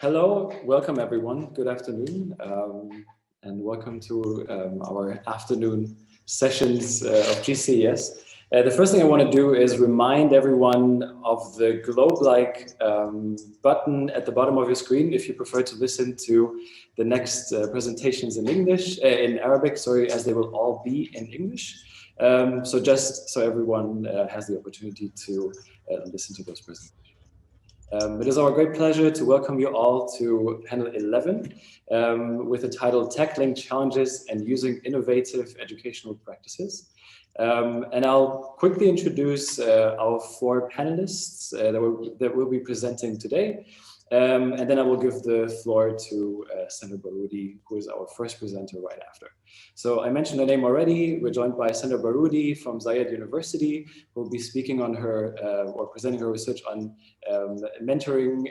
Hello, welcome everyone. Good afternoon, and welcome to our afternoon sessions of GCES. The first thing I want to do is remind everyone of the globe-like button at the bottom of your screen if you prefer to listen to the next presentations in Arabic, sorry, as they will all be in English. So just so everyone has the opportunity to listen to those presentations. It is our great pleasure to welcome you all to panel 11 with the title Tackling Challenges and Using Innovative Educational Practices. And I'll quickly introduce our four panelists that will be presenting today. And then I will give the floor to Sandra Baroudi, who is our first presenter right after. So I mentioned her name already. We're joined by Sandra Baroudi from Zayed University, who will be speaking on her or presenting her research on mentoring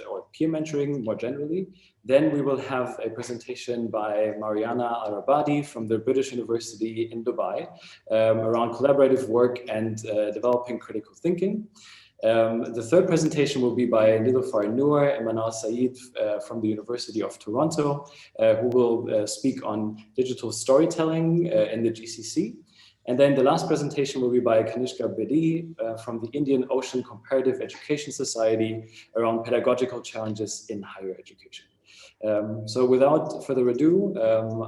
or peer mentoring more generally. Then we will have a presentation by Maryana AlRabadi from the British University in Dubai around collaborative work and developing critical thinking. The third presentation will be by Nilofar, Noor and Manaal Syed from the University of Toronto, who will speak on digital storytelling in the GCC. And then the last presentation will be by Kanishka Bedi from the Indian Ocean Comparative Education Society around pedagogical challenges in higher education. So without further ado,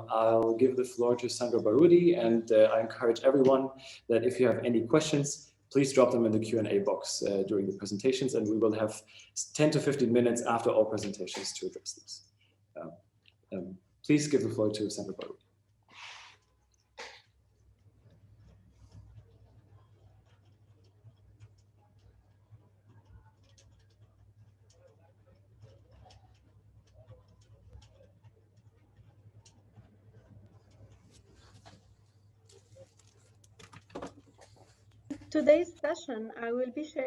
I'll give the floor to Sandra Baroudi, and I encourage everyone that if you have any questions, please drop them in the Q&A box during the presentations, and we will have 10 to 15 minutes after all presentations to address this. Please give the floor to Sandra Baroudi. Today's session, I will be sharing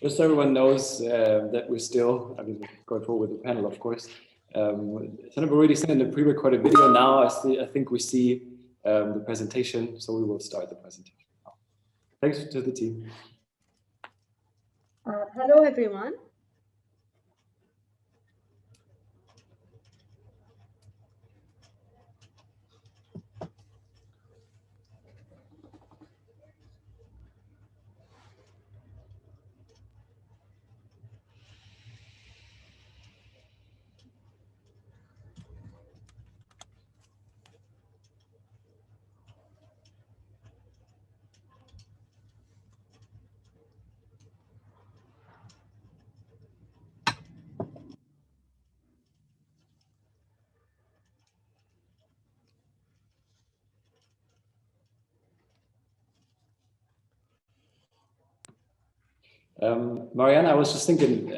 Just so everyone knows that we're still, going forward with the panel, of course. Sandra Baroudi sent in the pre-recorded video. Now I think we see the presentation, so we will start the presentation now. Thanks to the team. Hello, everyone. Maryana, I was just thinking,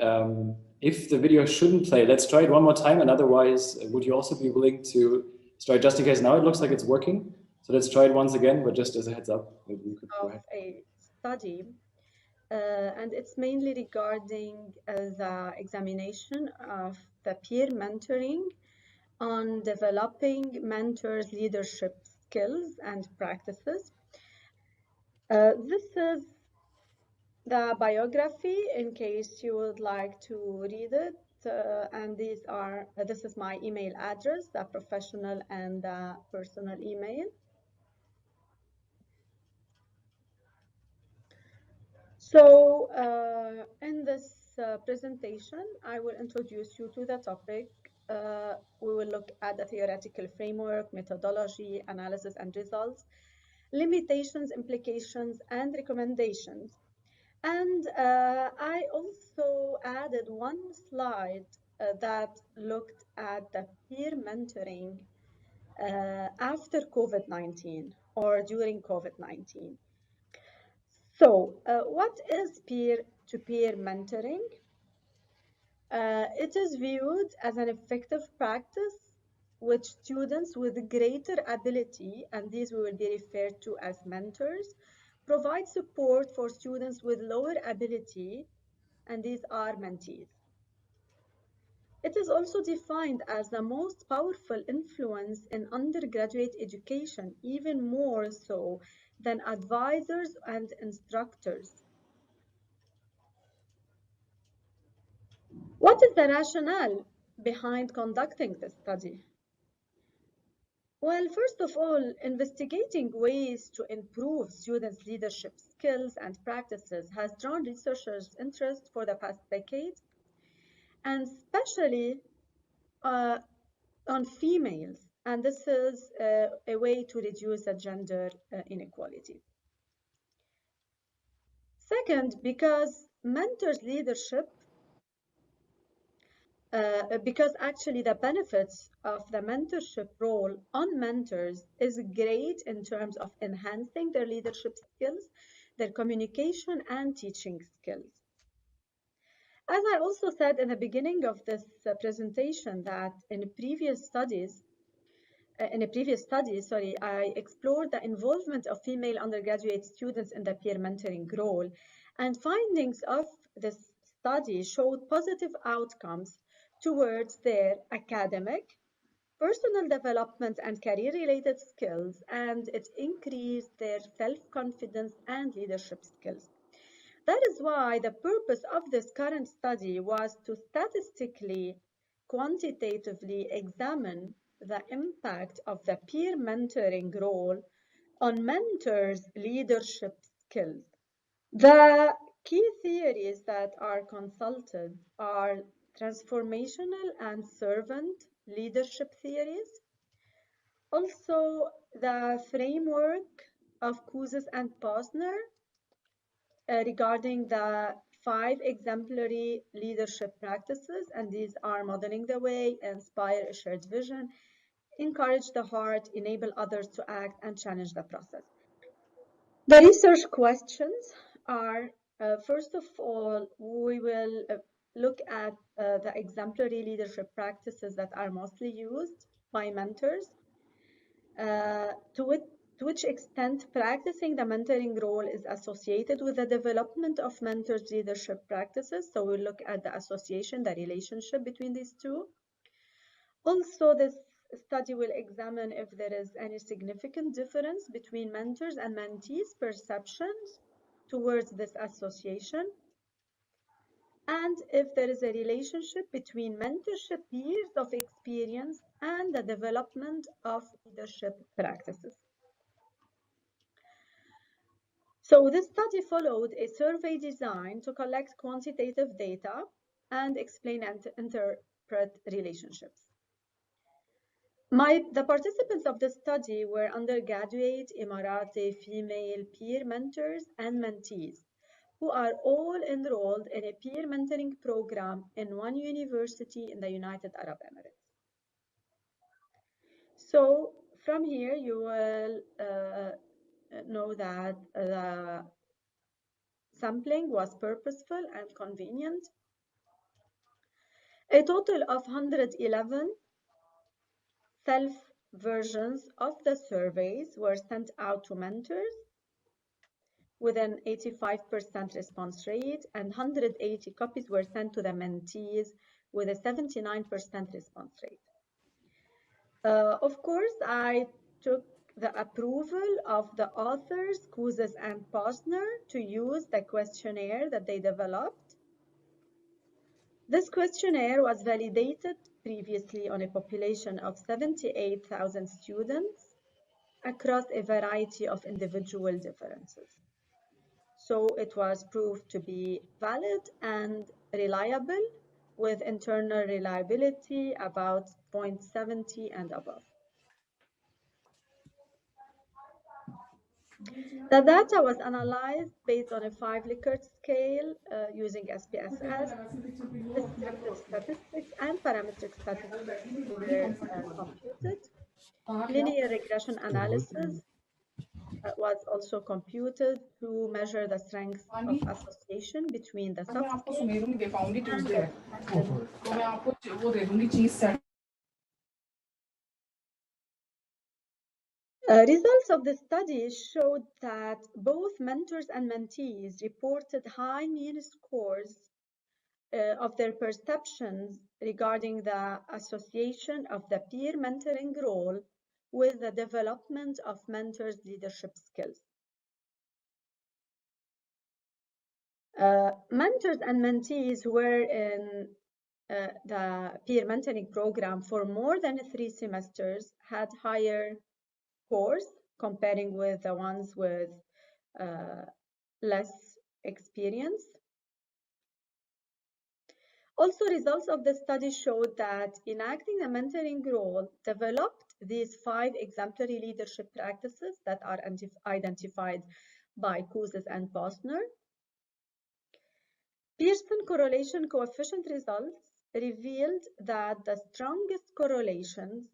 if the video shouldn't play, let's try it one more time. And otherwise, would you also be willing to start just in case? Now it looks like it's working. So let's try it once again, but just as a heads up, maybe you could go ahead. A study, and it's mainly regarding the examination of the peer mentoring on developing mentors' leadership skills and practices. This is the biography, in case you would like to read it. And this is my email address, the professional and the personal email. So in this presentation, I will introduce you to the topic. We will look at the theoretical framework, methodology, analysis and results, limitations, implications, and recommendations. And I also added one slide that looked at the peer mentoring after COVID-19 or during COVID-19. So what is peer-to-peer mentoring? It is viewed as an effective practice which students with greater ability, and these will be referred to as mentors, provide support for students with lower ability, and these are mentees. It is also defined as the most powerful influence in undergraduate education, even more so than advisors and instructors. What is the rationale behind conducting this study? Well, first of all, investigating ways to improve students' leadership skills and practices has drawn researchers' interest for the past decade, and especially on females. And this is a way to reduce the gender inequality. Second, because mentors' leadership because actually the benefits of the mentorship role on mentors is great in terms of enhancing their leadership skills, their communication and teaching skills. As I also said in the beginning of this presentation that in a previous study, I explored the involvement of female undergraduate students in the peer mentoring role, and findings of this study showed positive outcomes towards their academic, personal development, and career-related skills, and it increased their self-confidence and leadership skills. That is why the purpose of this current study was to statistically, quantitatively examine the impact of the peer mentoring role on mentors' leadership skills. The key theories that are consulted are transformational and servant leadership theories, also the framework of causes and partner regarding the 5 exemplary leadership practices, and these are modeling the way, inspire a shared vision, encourage the heart, enable others to act, and challenge the process. The research questions are, first of all, we will look at the exemplary leadership practices that are mostly used by mentors, to which extent practicing the mentoring role is associated with the development of mentors' leadership practices. So we'll look at the association, the relationship between these two. Also, this study will examine if there is any significant difference between mentors and mentees' perceptions towards this association, and if there is a relationship between mentorship years of experience and the development of leadership practices. So this study followed a survey design to collect quantitative data and explain and interpret relationships. The participants of the study were undergraduate, Emirati, female peer mentors and mentees, who are all enrolled in a peer mentoring program in one university in the United Arab Emirates. So from here, you will know that the sampling was purposeful and convenient. A total of 111 self-versions of the surveys were sent out to mentors with an 85% response rate, and 180 copies were sent to the mentees with a 79% response rate. Of course, I took the approval of the authors, causes, and partner to use the questionnaire that they developed. This questionnaire was validated previously on a population of 78,000 students across a variety of individual differences. So it was proved to be valid and reliable, with internal reliability about 0.70 and above. The data was analyzed based on a 5-Likert scale using SPSS. Descriptive statistics and parametric statistics were computed. Linear regression analysis was also computed to measure the strength of association between the subscale and the Results of the study showed that both mentors and mentees reported high mean scores of their perceptions regarding the association of the peer mentoring role with the development of mentors' leadership skills. Mentors and mentees who were in the peer mentoring program for more than 3 semesters had higher scores comparing with the ones with less experience. Also, results of the study showed that enacting the mentoring role developed these 5 exemplary leadership practices that are identified by Kouzes and Posner. Pearson correlation coefficient results revealed that the strongest correlations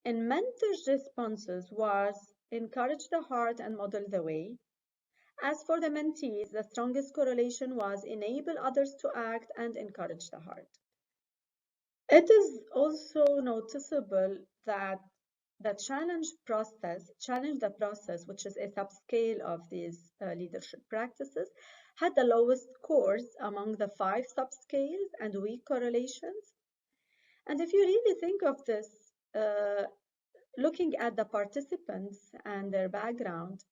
in mentors' responses was encourage the heart and model the way. As for the mentees, the strongest correlation was enable others to act and encourage the heart. It is also noticeable that the challenge the process, which is a subscale of these leadership practices, had the lowest scores among the 5 subscales and weak correlations. And if you really think of this, looking at the participants and their background,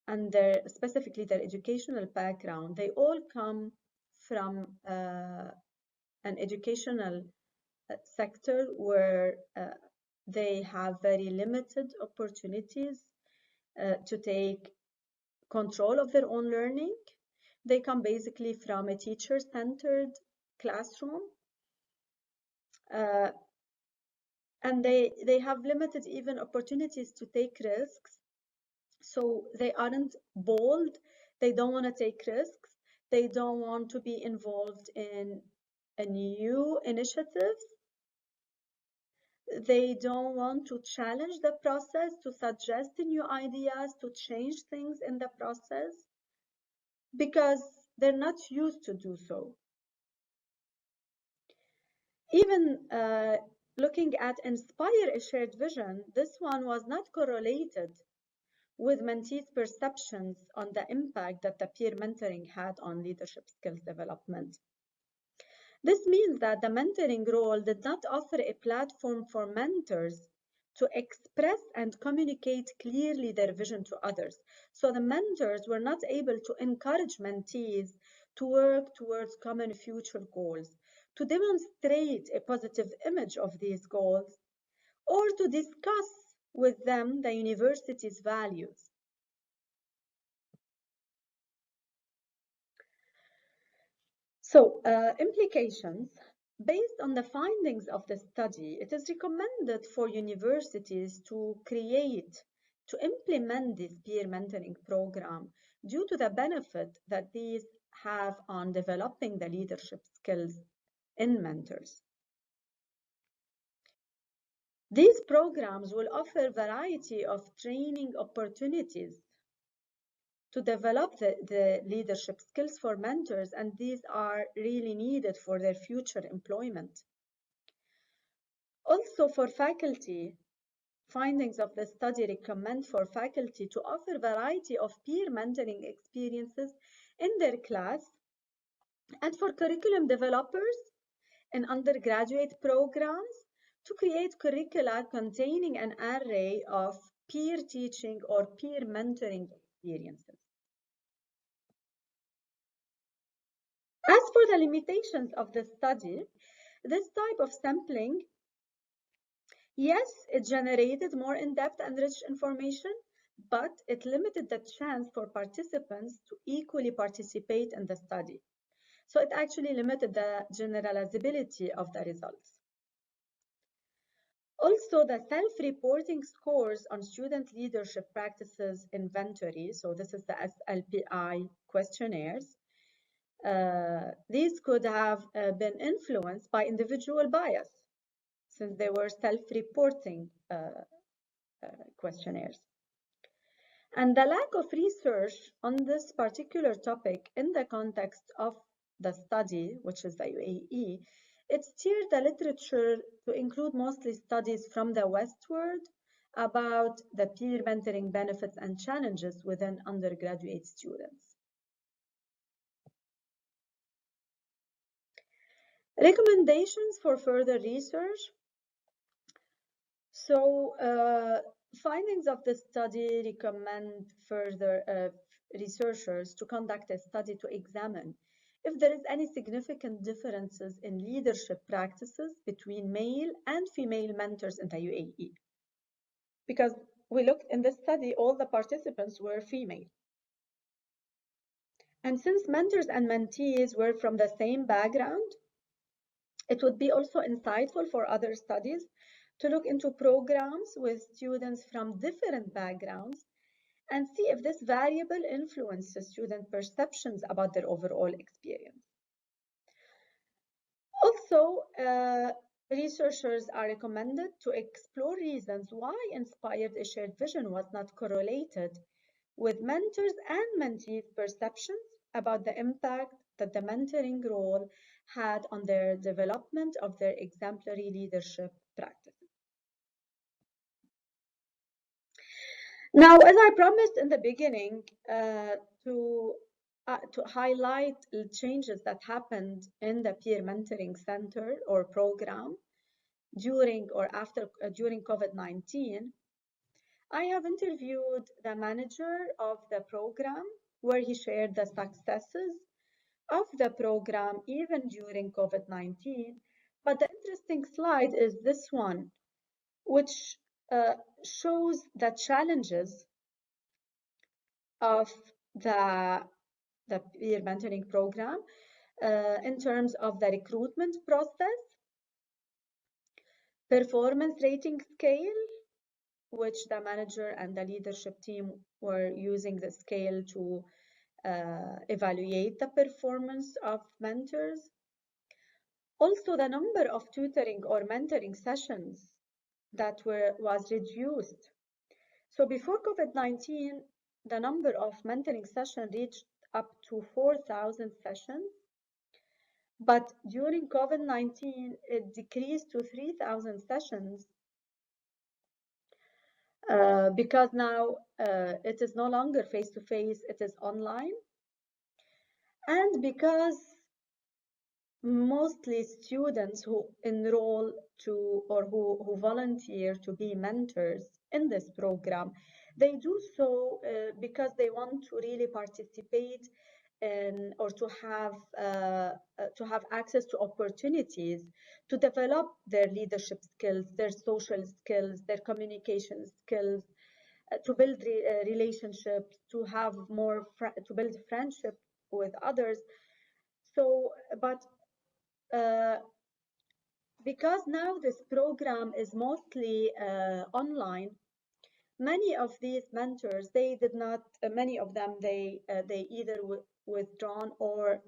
and specifically their educational background, they all come from an educational sector where they have very limited opportunities to take control of their own learning. They come basically from a teacher-centered classroom, and they have limited even opportunities to take risks. So they aren't bold, they don't want to take risks, they don't want to be involved in a new initiative. They don't want to challenge the process, to suggest new ideas, to change things in the process, because they're not used to do so. Even looking at inspire a shared vision, this one was not correlated with mentees' perceptions on the impact that the peer mentoring had on leadership skills development. This means that the mentoring role did not offer a platform for mentors to express and communicate clearly their vision to others. So the mentors were not able to encourage mentees to work towards common future goals, to demonstrate a positive image of these goals, or to discuss with them the university's values. So, implications. Based on the findings of the study, it is recommended for universities to implement this peer mentoring program due to the benefit that these have on developing the leadership skills in mentors. These programs will offer a variety of training opportunities to develop the leadership skills for mentors, and these are really needed for their future employment. Also, for faculty, findings of the study recommend for faculty to offer a variety of peer mentoring experiences in their class, and for curriculum developers in undergraduate programs to create curricula containing an array of peer teaching or peer mentoring experiences. As for the limitations of the study, this type of sampling, yes, it generated more in-depth and rich information, but it limited the chance for participants to equally participate in the study. So it actually limited the generalizability of the results. Also, the self-reporting scores on student leadership practices inventory, so this is the SLPI questionnaires, these could have been influenced by individual bias, since they were self-reporting questionnaires. And the lack of research on this particular topic in the context of the study, which is the UAE, it steered the literature to include mostly studies from the westward about the peer mentoring benefits and challenges within undergraduate students. Recommendations for further research. So findings of the study recommend further researchers to conduct a study to examine if there is any significant differences in leadership practices between male and female mentors in the UAE. Because we looked in this study, all the participants were female. And since mentors and mentees were from the same background, it would be also insightful for other studies to look into programs with students from different backgrounds and see if this variable influences student perceptions about their overall experience. Also, researchers are recommended to explore reasons why inspired a shared vision was not correlated with mentors and mentees' perceptions about the impact that the mentoring role had on their development of their exemplary leadership practices. Now, as I promised in the beginning, to highlight the changes that happened in the peer mentoring center or program during or after during COVID-19, I have interviewed the manager of the program where he shared the successes of the program even during COVID-19. But the interesting slide is this one, which shows the challenges of the peer mentoring program in terms of the recruitment process, performance rating scale, which the manager and the leadership team were using the scale to evaluate the performance of mentors. Also, the number of tutoring or mentoring sessions that was reduced. So before COVID-19, the number of mentoring sessions reached up to 4,000 sessions. But during COVID-19, it decreased to 3,000 sessions because now it is no longer face-to-face, it is online. And because mostly students who enroll to or who volunteer to be mentors in this program, they do so because they want to really participate in or to have access to opportunities to develop their leadership skills, their social skills, their communication skills, to build relationships, to have more to build friendship with others. So, but because now this program is mostly online, many of these mentors, they did not, many of them, they either withdrawn or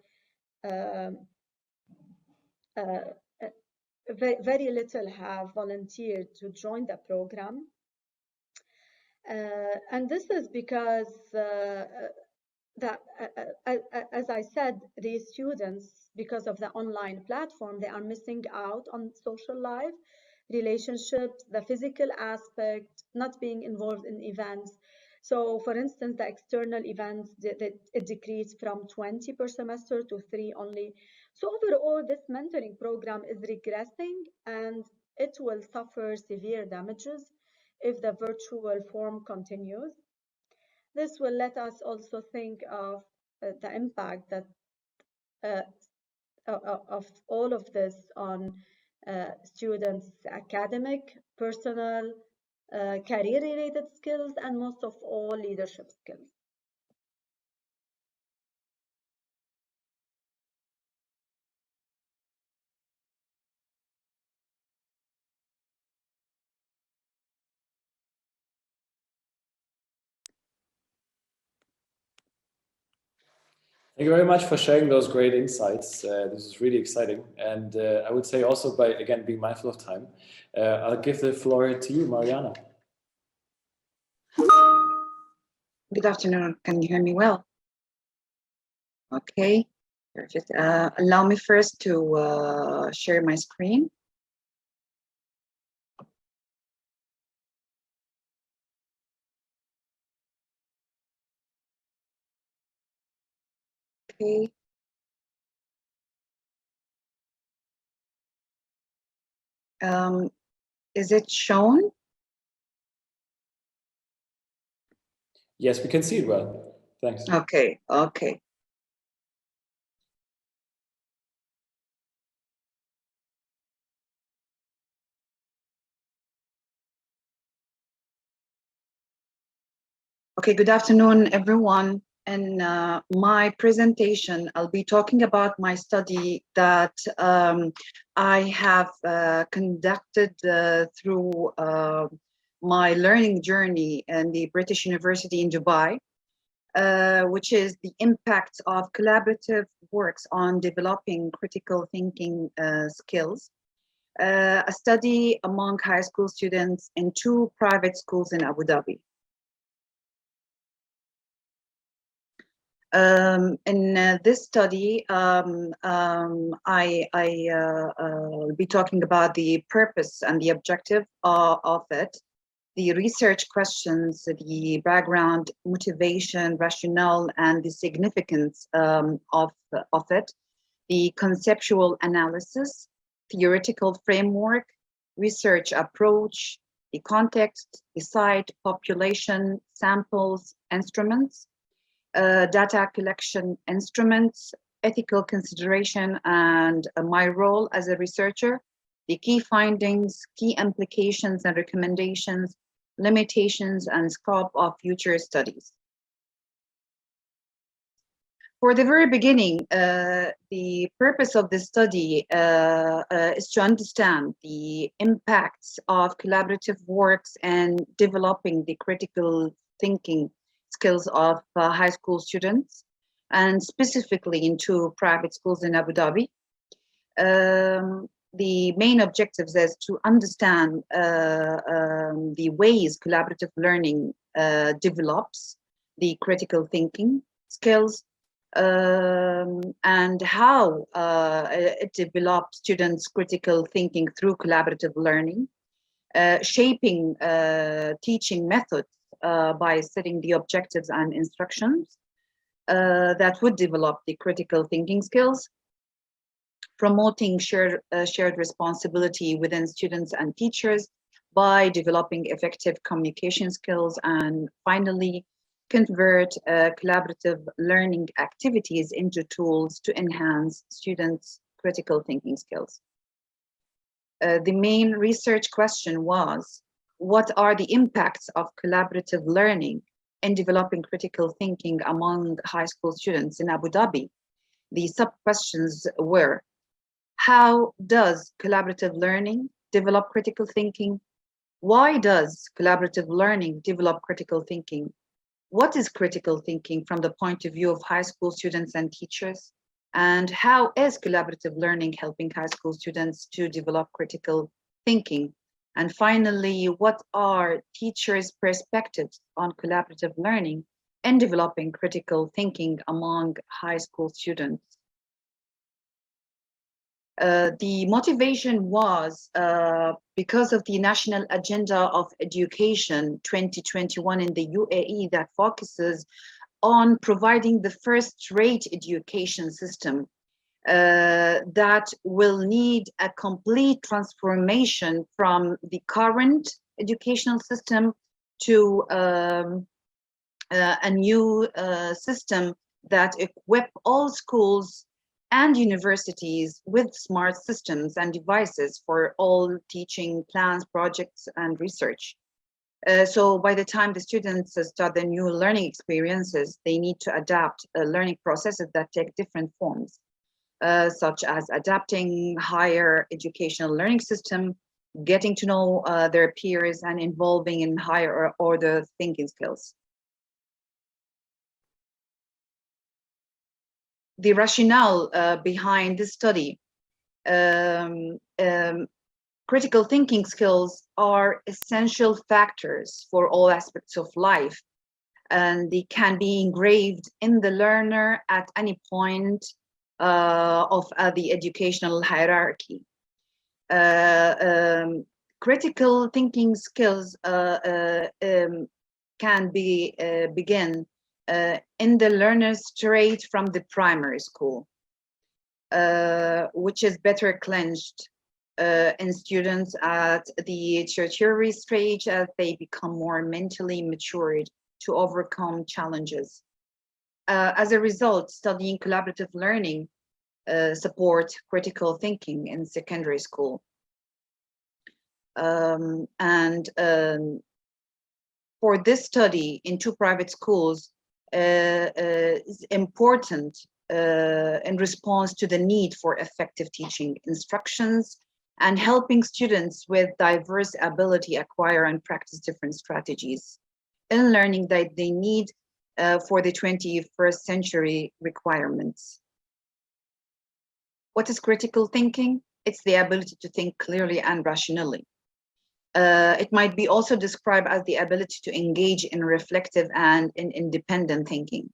very little have volunteered to join the program. And this is because that, as I said, these students, because of the online platform, they are missing out on social life, relationships, the physical aspect, not being involved in events. So, for instance, the external events, it decreased from 20 per semester to 3 only. So overall, this mentoring program is regressing and it will suffer severe damages if the virtual form continues. This will let us also think of the impact that of all of this on students' academic, personal, career-related skills, and most of all, leadership skills. Thank you very much for sharing those great insights. This is really exciting. And I would say also by, again, being mindful of time, I'll give the floor to you, Maryana. Good afternoon. Can you hear me well? Okay, perfect. Allow me first to share my screen. Okay. Is it shown? Yes, we can see it well. Thanks. Okay, okay. Okay, good afternoon, everyone. In my presentation, I'll be talking about my study that I have conducted through my learning journey in the British University in Dubai, which is the impact of collaborative works on developing critical thinking skills. A study among high school students in 2 private schools in Abu Dhabi. In this study, will be talking about the purpose and the objective of it, the research questions, the background, motivation, rationale, and the significance of it, the conceptual analysis, theoretical framework, research approach, the context, the site, population, samples, instruments, data collection instruments, ethical consideration, and my role as a researcher, the key findings, key implications and recommendations, limitations and scope of future studies. For the very beginning, the purpose of this study is to understand the impacts of collaborative works and developing the critical thinking skills of high school students, and specifically in 2 private schools in Abu Dhabi. The main objectives is to understand the ways collaborative learning develops the critical thinking skills, and how it develops students' critical thinking through collaborative learning, shaping teaching methods by setting the objectives and instructions that would develop the critical thinking skills, promoting shared responsibility within students and teachers by developing effective communication skills, and finally, convert collaborative learning activities into tools to enhance students' critical thinking skills. The main research question was, what are the impacts of collaborative learning in developing critical thinking among high school students in Abu Dhabi? The sub-questions were, how does collaborative learning develop critical thinking? Why does collaborative learning develop critical thinking? What is critical thinking from the point of view of high school students and teachers? And how is collaborative learning helping high school students to develop critical thinking? And finally, what are teachers' perspectives on collaborative learning and developing critical thinking among high school students? The motivation was because of the National Agenda of Education 2021 in the UAE that focuses on providing the first-rate education system that will need a complete transformation from the current educational system to a new system that equip all schools and universities with smart systems and devices for all teaching plans, projects, and research. So by the time the students start their new learning experiences, they need to adapt learning processes that take different forms, such as adapting higher educational learning system, getting to know their peers, and involving in higher order thinking skills. The rationale behind this study, critical thinking skills are essential factors for all aspects of life, and they can be engraved in the learner at any point of the educational hierarchy. Critical thinking skills can be begin in the learners straight from the primary school, which is better clenched in students at the tertiary stage as they become more mentally matured to overcome challenges. As a result, studying collaborative learning support critical thinking in secondary school. For this study in 2 private schools is important in response to the need for effective teaching instructions and helping students with diverse ability acquire and practice different strategies in learning that they need for the 21st century requirements. What is critical thinking? It's the ability to think clearly and rationally. It might be also described as the ability to engage in reflective and in independent thinking.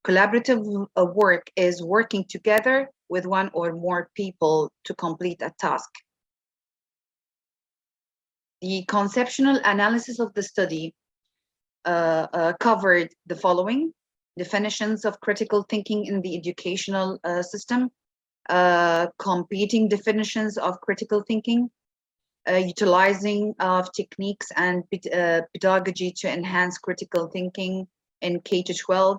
Collaborative work is working together with 1 or more people to complete a task. The conceptual analysis of the study covered the following: definitions of critical thinking in the educational system, competing definitions of critical thinking, utilizing of techniques and pedagogy to enhance critical thinking in K-12,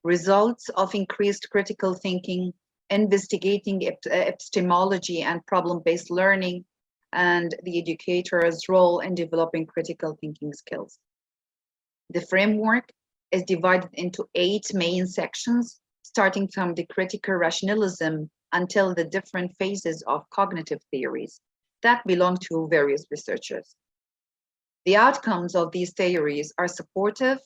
results of increased critical thinking, investigating epistemology and problem-based learning, and the educator's role in developing critical thinking skills. The framework is divided into 8 main sections, starting from the critical rationalism until the different phases of cognitive theories that belong to various researchers. The outcomes of these theories are supportive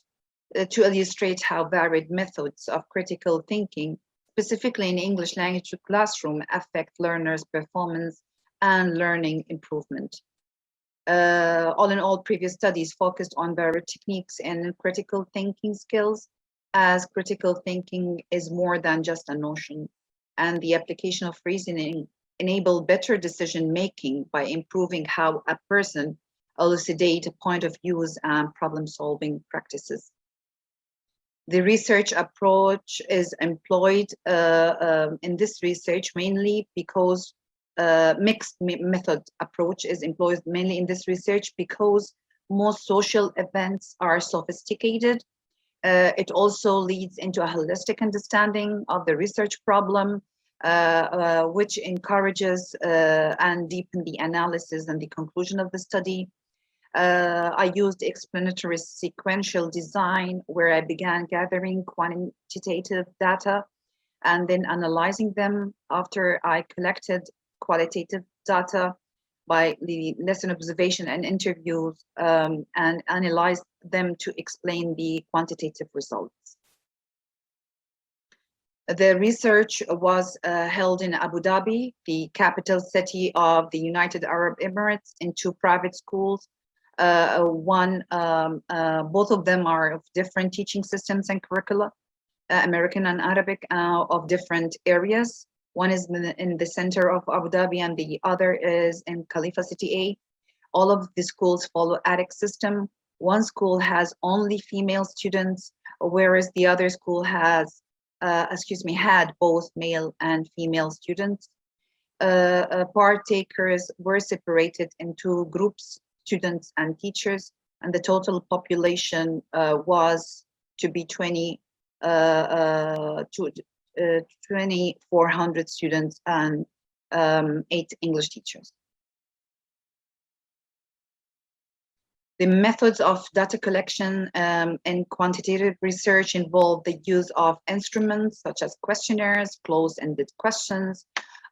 to illustrate how varied methods of critical thinking, specifically in English language classroom, affect learners' performance and learning improvement. All in all, previous studies focused on varied techniques and critical thinking skills, as critical thinking is more than just a notion, and the application of reasoning enable better decision-making by improving how a person elucidate a point of views and problem-solving practices. The research approach is employed in this research mainly because mixed method approach is employed mainly in this research because most social events are sophisticated. It also leads into a holistic understanding of the research problem, which encourages and deepen the analysis and the conclusion of the study. I used explanatory sequential design, where I began gathering quantitative data and then analyzing them after I collected qualitative data by the lesson observation and interviews, and analyzed them to explain the quantitative results. The research was held in Abu Dhabi, the capital city of the United Arab Emirates, in 2 private schools. Both of them are of different teaching systems and curricula, American and Arabic, of different areas. One is in the center of Abu Dhabi and the other is in Khalifa City A. All of the schools follow ADEC system. One school has only female students, whereas the other school has, had both male and female students. Partakers were separated into groups, students and teachers, and the total population was to be 2,400 students and 8 English teachers. The methods of data collection and quantitative research involve the use of instruments such as questionnaires, closed-ended questions,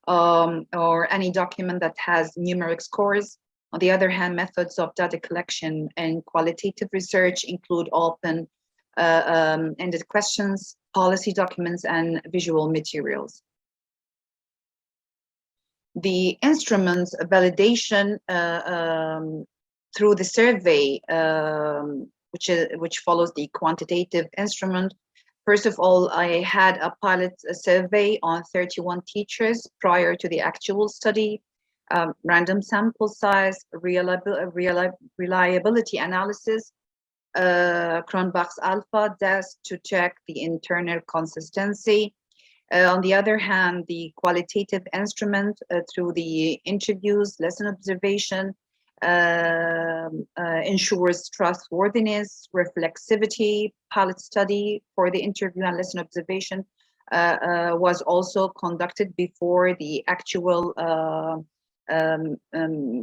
or any document that has numeric scores. On the other hand, methods of data collection and qualitative research include open-ended questions, policy documents, and visual materials. The instruments validation through the survey, which follows the quantitative instrument. First of all, I had a pilot survey on 31 teachers prior to the actual study, random sample size, reliability analysis, Cronbach's alpha test to check the internal consistency. On the other hand, the qualitative instrument through the interviews, lesson observation, ensures trustworthiness, reflexivity. Palette study for the interview and lesson observation was also conducted before the actual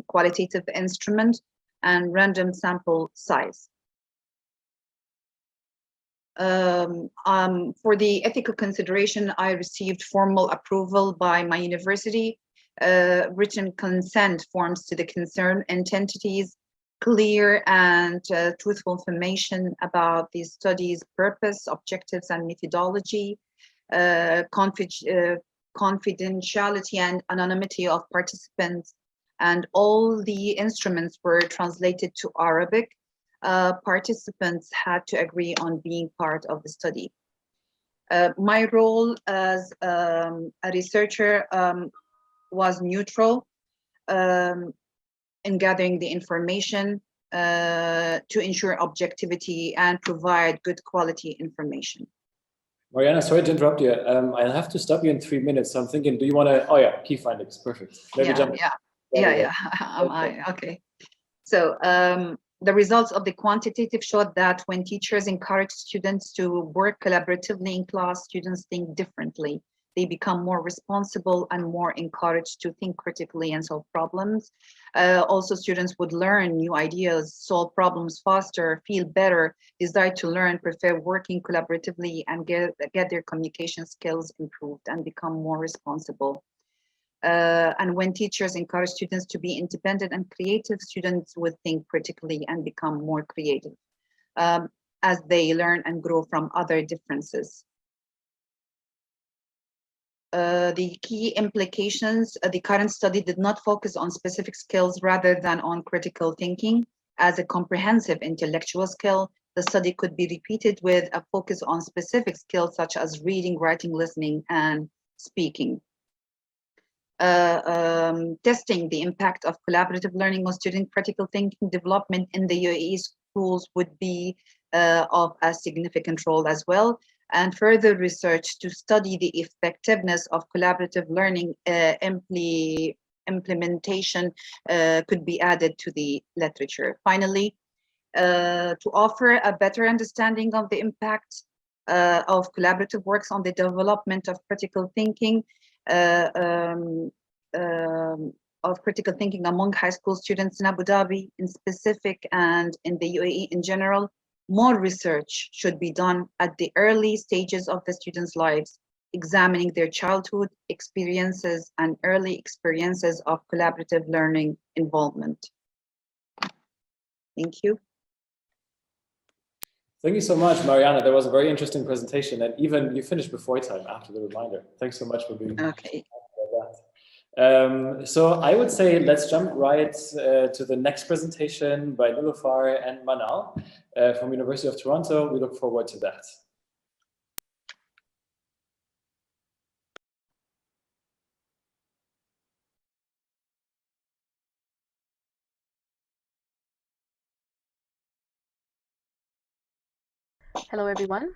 qualitative instrument, and random sample size. For the ethical consideration, I received formal approval by my university, written consent forms to the concerned entities, clear and truthful information about the study's purpose, objectives, and methodology, confidentiality and anonymity of participants, and all the instruments were translated to Arabic. Participants had to agree on being part of the study. My role as a researcher was neutral in gathering the information to ensure objectivity and provide good quality information. Maryana, sorry to interrupt you. I'll have to stop you in 3 minutes. So I'm thinking, do you want to? Oh yeah, key findings, perfect. Maybe Okay. So the results of the quantitative showed that when teachers encourage students to work collaboratively in class, students think differently. They become more responsible and more encouraged to think critically and solve problems. Also, students would learn new ideas, solve problems faster, feel better, desire to learn, prefer working collaboratively, and get their communication skills improved and become more responsible. And when teachers encourage students to be independent and creative, students would think critically and become more creative as they learn and grow from other differences. The key implications, the current study did not focus on specific skills rather than on critical thinking. As a comprehensive intellectual skill, the study could be repeated with a focus on specific skills such as reading, writing, listening, and speaking. Testing the impact of collaborative learning on student critical thinking development in the UAE schools would be of a significant role as well. And further research to study the effectiveness of collaborative learning implementation could be added to the literature. Finally, to offer a better understanding of the impact of collaborative works on the development of critical thinking, among high school students in Abu Dhabi in specific and in the UAE in general, more research should be done at the early stages of the students' lives, examining their childhood experiences and early experiences of collaborative learning involvement. Thank you. Thank you so much, Maryana. That was a very interesting presentation, and even you finished before time after the reminder. Thanks so much for being okay. So I would say let's jump right to the next presentation by Nilofar and Manaal from University of Toronto. We look forward to that. Hello, everyone.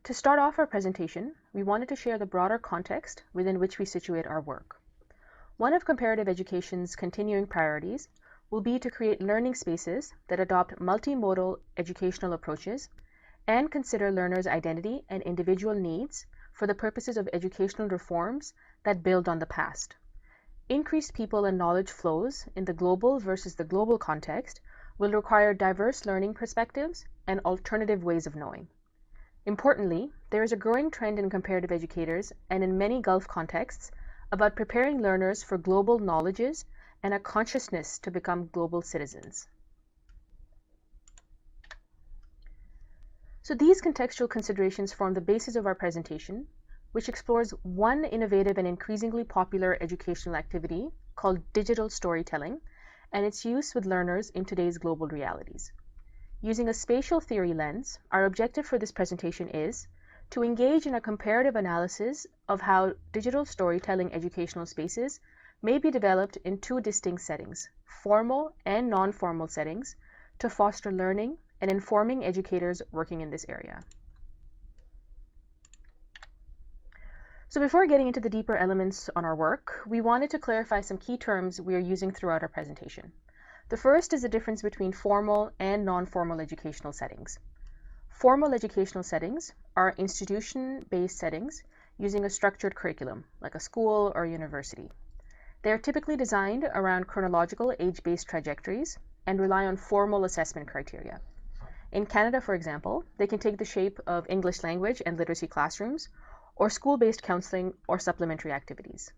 To start off our presentation, we wanted to share the broader context within which we situate our work. One of comparative education's continuing priorities will be to create learning spaces that adopt multimodal educational approaches and consider learners' identity and individual needs for the purposes of educational reforms that build on the past. Increased people and knowledge flows in the global versus the global context will require diverse learning perspectives and alternative ways of knowing. Importantly, there is a growing trend in comparative educators and in many Gulf contexts about preparing learners for global knowledges and a consciousness to become global citizens. So these contextual considerations form the basis of our presentation, which explores one innovative and increasingly popular educational activity called digital storytelling and its use with learners in today's global realities. Using a spatial theory lens, our objective for this presentation is to engage in a comparative analysis of how digital storytelling educational spaces may be developed in two distinct settings, formal and non-formal settings, to foster learning and informing educators working in this area. So before getting into the deeper elements on our work, we wanted to clarify some key terms we are using throughout our presentation. The first is the difference between formal and non-formal educational settings. Formal educational settings are institution-based settings using a structured curriculum, like a school or a university. They are typically designed around chronological age-based trajectories and rely on formal assessment criteria. In Canada, for example, they can take the shape of English language and literacy classrooms, or school-based counseling or supplementary activities.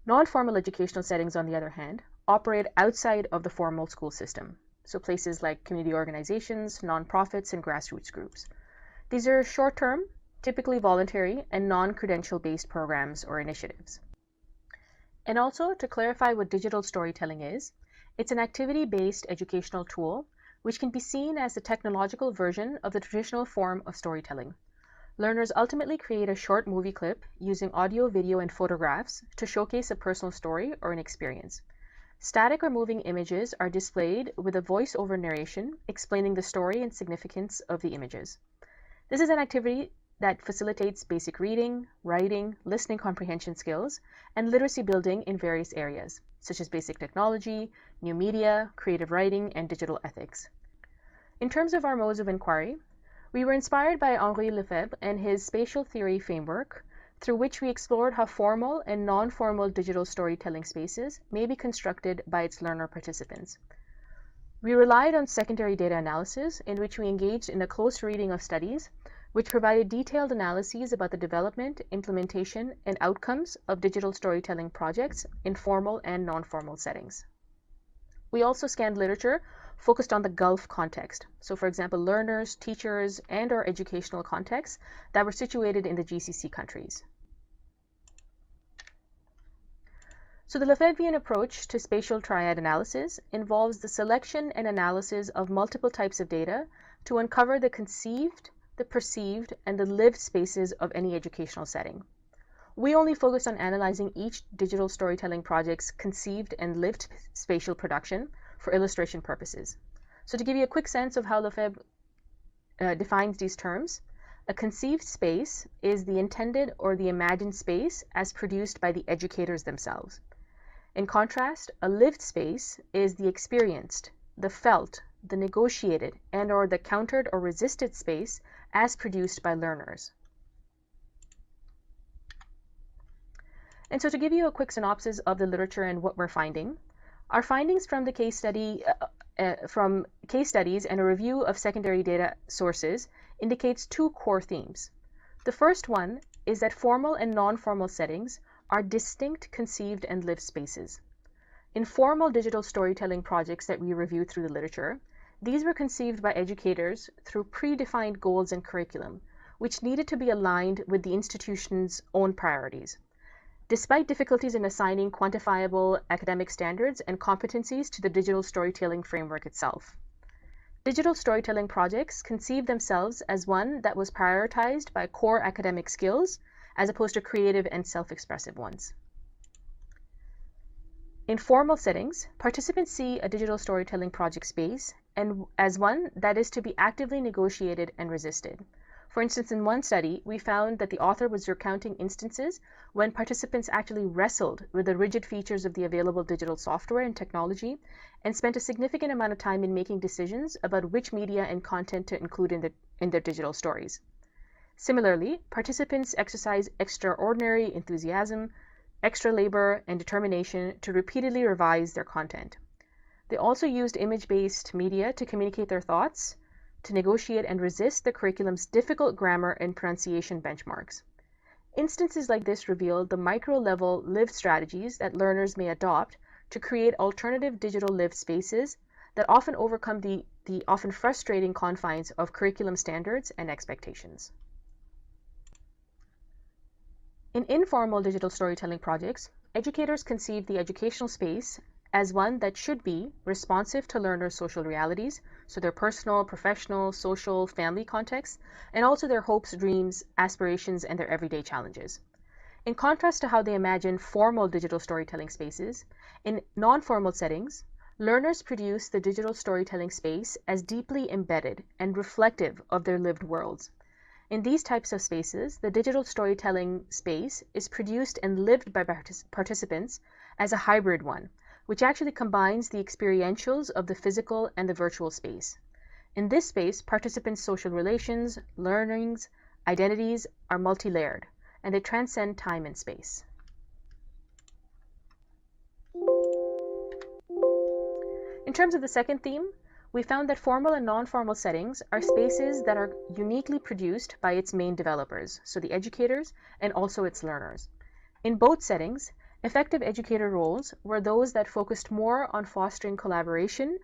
Non-formal educational settings, on the other hand, operate outside of the formal school system, so places like community organizations, nonprofits, and grassroots groups. These are short-term, typically voluntary, and non-credential based programs or initiatives. And also, to clarify what digital storytelling is, it's an activity-based educational tool which can be seen as the technological version of the traditional form of storytelling. Learners ultimately create a short movie clip using audio, video, and photographs to showcase a personal story or an experience. Static or moving images are displayed with a voice-over narration explaining the story and significance of the images. This is an activity that facilitates basic reading, writing, listening comprehension skills, and literacy building in various areas, such as basic technology, new media, creative writing, and digital ethics. In terms of our modes of inquiry, we were inspired by Henri Lefebvre and his spatial theory framework, through which we explored how formal and non-formal digital storytelling spaces may be constructed by its learner participants. We relied on secondary data analysis, in which we engaged in a close reading of studies, which provided detailed analyses about the development, implementation, and outcomes of digital storytelling projects in formal and non-formal settings. We also scanned literature focused on the Gulf context. So for example, learners, teachers, and or educational contexts that were situated in the GCC countries. So the Lefebvian approach to spatial triad analysis involves the selection and analysis of multiple types of data to uncover the conceived, the perceived, and the lived spaces of any educational setting. We only focus on analyzing each digital storytelling project's conceived and lived spatial production for illustration purposes. So to give you a quick sense of how Lefebvre defines these terms, a conceived space is the intended or the imagined space as produced by the educators themselves. In contrast, a lived space is the experienced, the felt, the negotiated, and or the countered or resisted space as produced by learners. And so to give you a quick synopsis of the literature and what we're finding, our findings from the case studies and a review of secondary data sources indicates two core themes. The first one is that formal and non-formal settings are distinct conceived and lived spaces. In formal digital storytelling projects that we reviewed through the literature, these were conceived by educators through predefined goals and curriculum, which needed to be aligned with the institution's own priorities. Despite difficulties in assigning quantifiable academic standards and competencies to the digital storytelling framework itself. Digital storytelling projects conceive themselves as one that was prioritized by core academic skills as opposed to creative and self-expressive ones. In formal settings, participants see a digital storytelling project space and as one that is to be actively negotiated and resisted. For instance, in one study, we found that the author was recounting instances when participants actually wrestled with the rigid features of the available digital software and technology and spent a significant amount of time in making decisions about which media and content to include in their digital stories. Similarly, participants exercised extraordinary enthusiasm, extra labor, and determination to repeatedly revise their content. They also used image-based media to communicate their thoughts, to negotiate and resist the curriculum's difficult grammar and pronunciation benchmarks. Instances like this reveal the micro-level lived strategies that learners may adopt to create alternative digital lived spaces that often overcome the often frustrating confines of curriculum standards and expectations. In informal digital storytelling projects, educators conceive the educational space as one that should be responsive to learners' social realities, so their personal, professional, social, family contexts, and also their hopes, dreams, aspirations, and their everyday challenges. In contrast to how they imagine formal digital storytelling spaces, in non-formal settings, learners produce the digital storytelling space as deeply embedded and reflective of their lived worlds. In these types of spaces, the digital storytelling space is produced and lived by participants as a hybrid one, which actually combines the experientials of the physical and the virtual space. In this space, participants' social relations, learnings, identities are multi-layered, and they transcend time and space. In terms of the second theme, we found that formal and non-formal settings are spaces that are uniquely produced by its main developers, so the educators and also its learners. In both settings, effective educator roles were those that focused more on fostering collaboration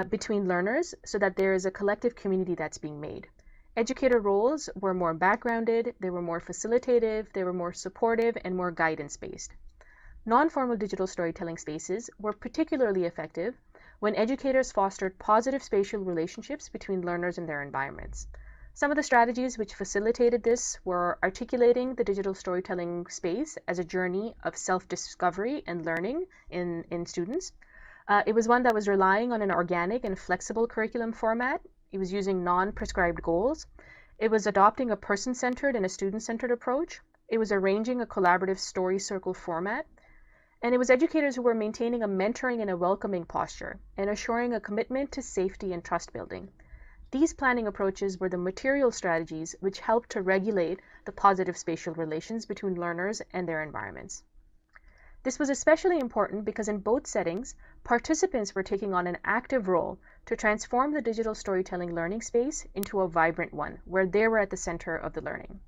between learners so that there is a collective community that's being made. Educator roles were more backgrounded, they were more facilitative, they were more supportive, and more guidance-based. Non-formal digital storytelling spaces were particularly effective when educators fostered positive spatial relationships between learners and their environments. Some of the strategies which facilitated this were articulating the digital storytelling space as a journey of self-discovery and learning in students. It was one that was relying on an organic and flexible curriculum format. It was using non-prescribed goals. It was adopting a person-centered and a student-centered approach. It was arranging a collaborative story circle format. And it was educators who were maintaining a mentoring and a welcoming posture and assuring a commitment to safety and trust building. These planning approaches were the material strategies which helped to regulate the positive spatial relations between learners and their environments. This was especially important because in both settings, participants were taking on an active role to transform the digital storytelling learning space into a vibrant one, where they were at the center of the learning.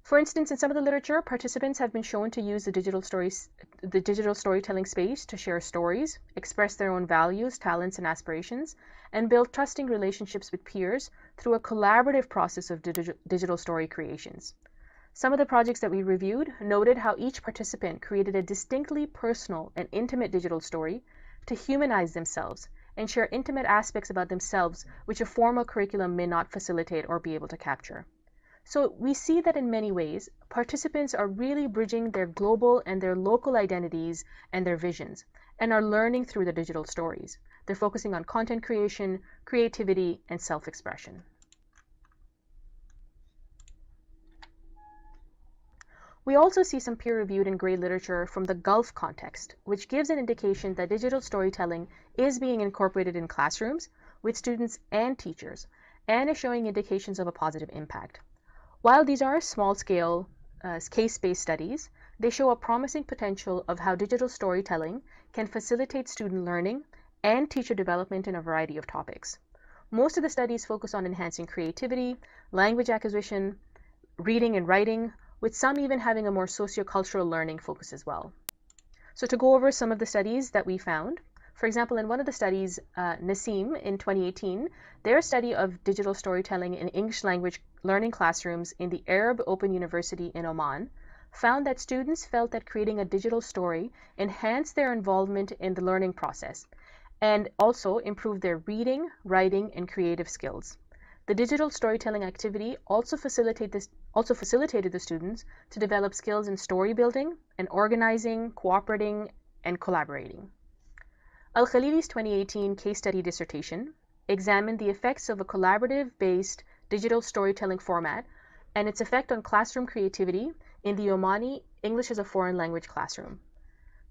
For instance, in some of the literature, participants have been shown to use the digital storytelling space to share stories, express their own values, talents, and aspirations, and build trusting relationships with peers through a collaborative process of digital story creations. Some of the projects that we reviewed noted how each participant created a distinctly personal and intimate digital story to humanize themselves and share intimate aspects about themselves which a formal curriculum may not facilitate or be able to capture. So we see that in many ways, participants are really bridging their global and their local identities and their visions, and are learning through the digital stories. They're focusing on content creation, creativity, and self-expression. We also see some peer-reviewed and grade literature from the Gulf context, which gives an indication that digital storytelling is being incorporated in classrooms with students and teachers, and is showing indications of a positive impact. While these are small-scale, case-based studies, they show a promising potential of how digital storytelling can facilitate student learning and teacher development in a variety of topics. Most of the studies focus on enhancing creativity, language acquisition, reading and writing, with some even having a more sociocultural learning focus as well. So to go over some of the studies that we found, for example, in one of the studies, Nassim in 2018, their study of digital storytelling in English language learning classrooms in the Arab Open University in Oman found that students felt that creating a digital story enhanced their involvement in the learning process and also improved their reading, writing, and creative skills. The digital storytelling activity also facilitated the students to develop skills in story building and organizing, cooperating, and collaborating. Al-Khalili's 2018 case study dissertation examined the effects of a collaborative-based digital storytelling format and its effect on classroom creativity in the Omani English as a foreign language classroom.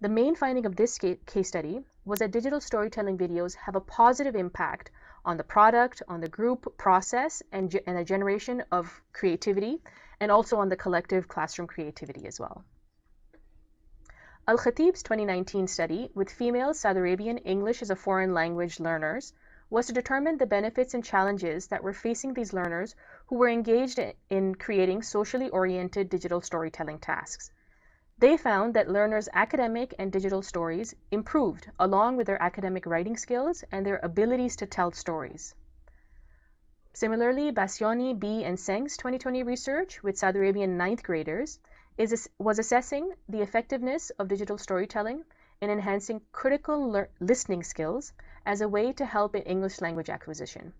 The main finding of this case study was that digital storytelling videos have a positive impact on the product, on the group process, and the generation of creativity, and also on the collective classroom creativity as well. Al-Khatib's 2019 study with female Saudi Arabian English as a foreign language learners was to determine the benefits and challenges that were facing these learners who were engaged in creating socially oriented digital storytelling tasks. They found that learners' academic and digital stories improved along with their academic writing skills and their abilities to tell stories. Similarly, Bassioni, B, and Seng's 2020 research with Saudi Arabian 9th graders was assessing the effectiveness of digital storytelling in enhancing critical listening skills as a way to help in English language acquisition.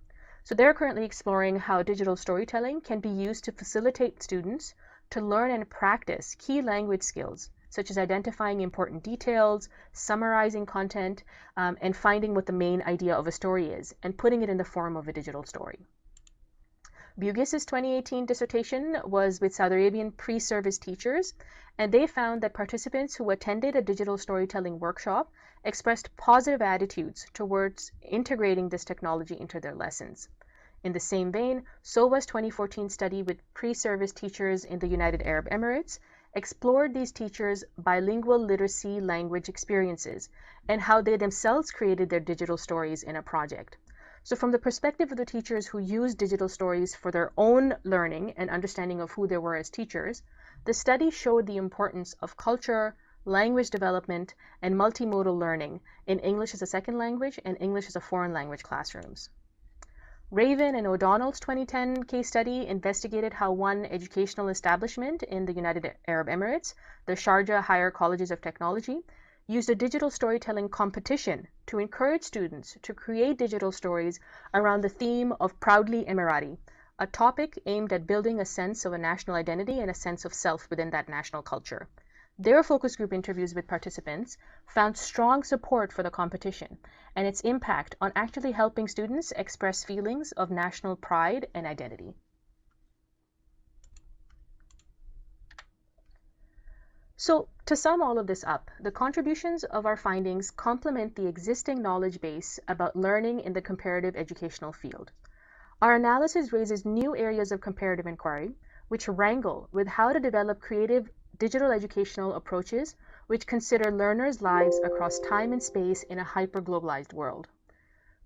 So they're currently exploring how digital storytelling can be used to facilitate students to learn and practice key language skills, such as identifying important details, summarizing content, and finding what the main idea of a story is, and putting it in the form of a digital story. Bugis's 2018 dissertation was with Saudi Arabian pre-service teachers, and they found that participants who attended a digital storytelling workshop expressed positive attitudes towards integrating this technology into their lessons. In the same vein, SOVA's 2014 study with pre-service teachers in the United Arab Emirates explored these teachers' bilingual literacy language experiences and how they themselves created their digital stories in a project. So from the perspective of the teachers who used digital stories for their own learning and understanding of who they were as teachers, the study showed the importance of culture, language development, and multimodal learning in English as a second language and English as a foreign language classrooms. Raven and O'Donnell's 2010 case study investigated how one educational establishment in the United Arab Emirates, the Sharjah Higher Colleges of Technology, used a digital storytelling competition to encourage students to create digital stories around the theme of Proudly Emirati, a topic aimed at building a sense of a national identity and a sense of self within that national culture. Their focus group interviews with participants found strong support for the competition and its impact on actually helping students express feelings of national pride and identity. So, to sum all of this up, the contributions of our findings complement the existing knowledge base about learning in the comparative educational field. Our analysis raises new areas of comparative inquiry, which wrangle with how to develop creative digital educational approaches which consider learners' lives across time and space in a hyper-globalized world.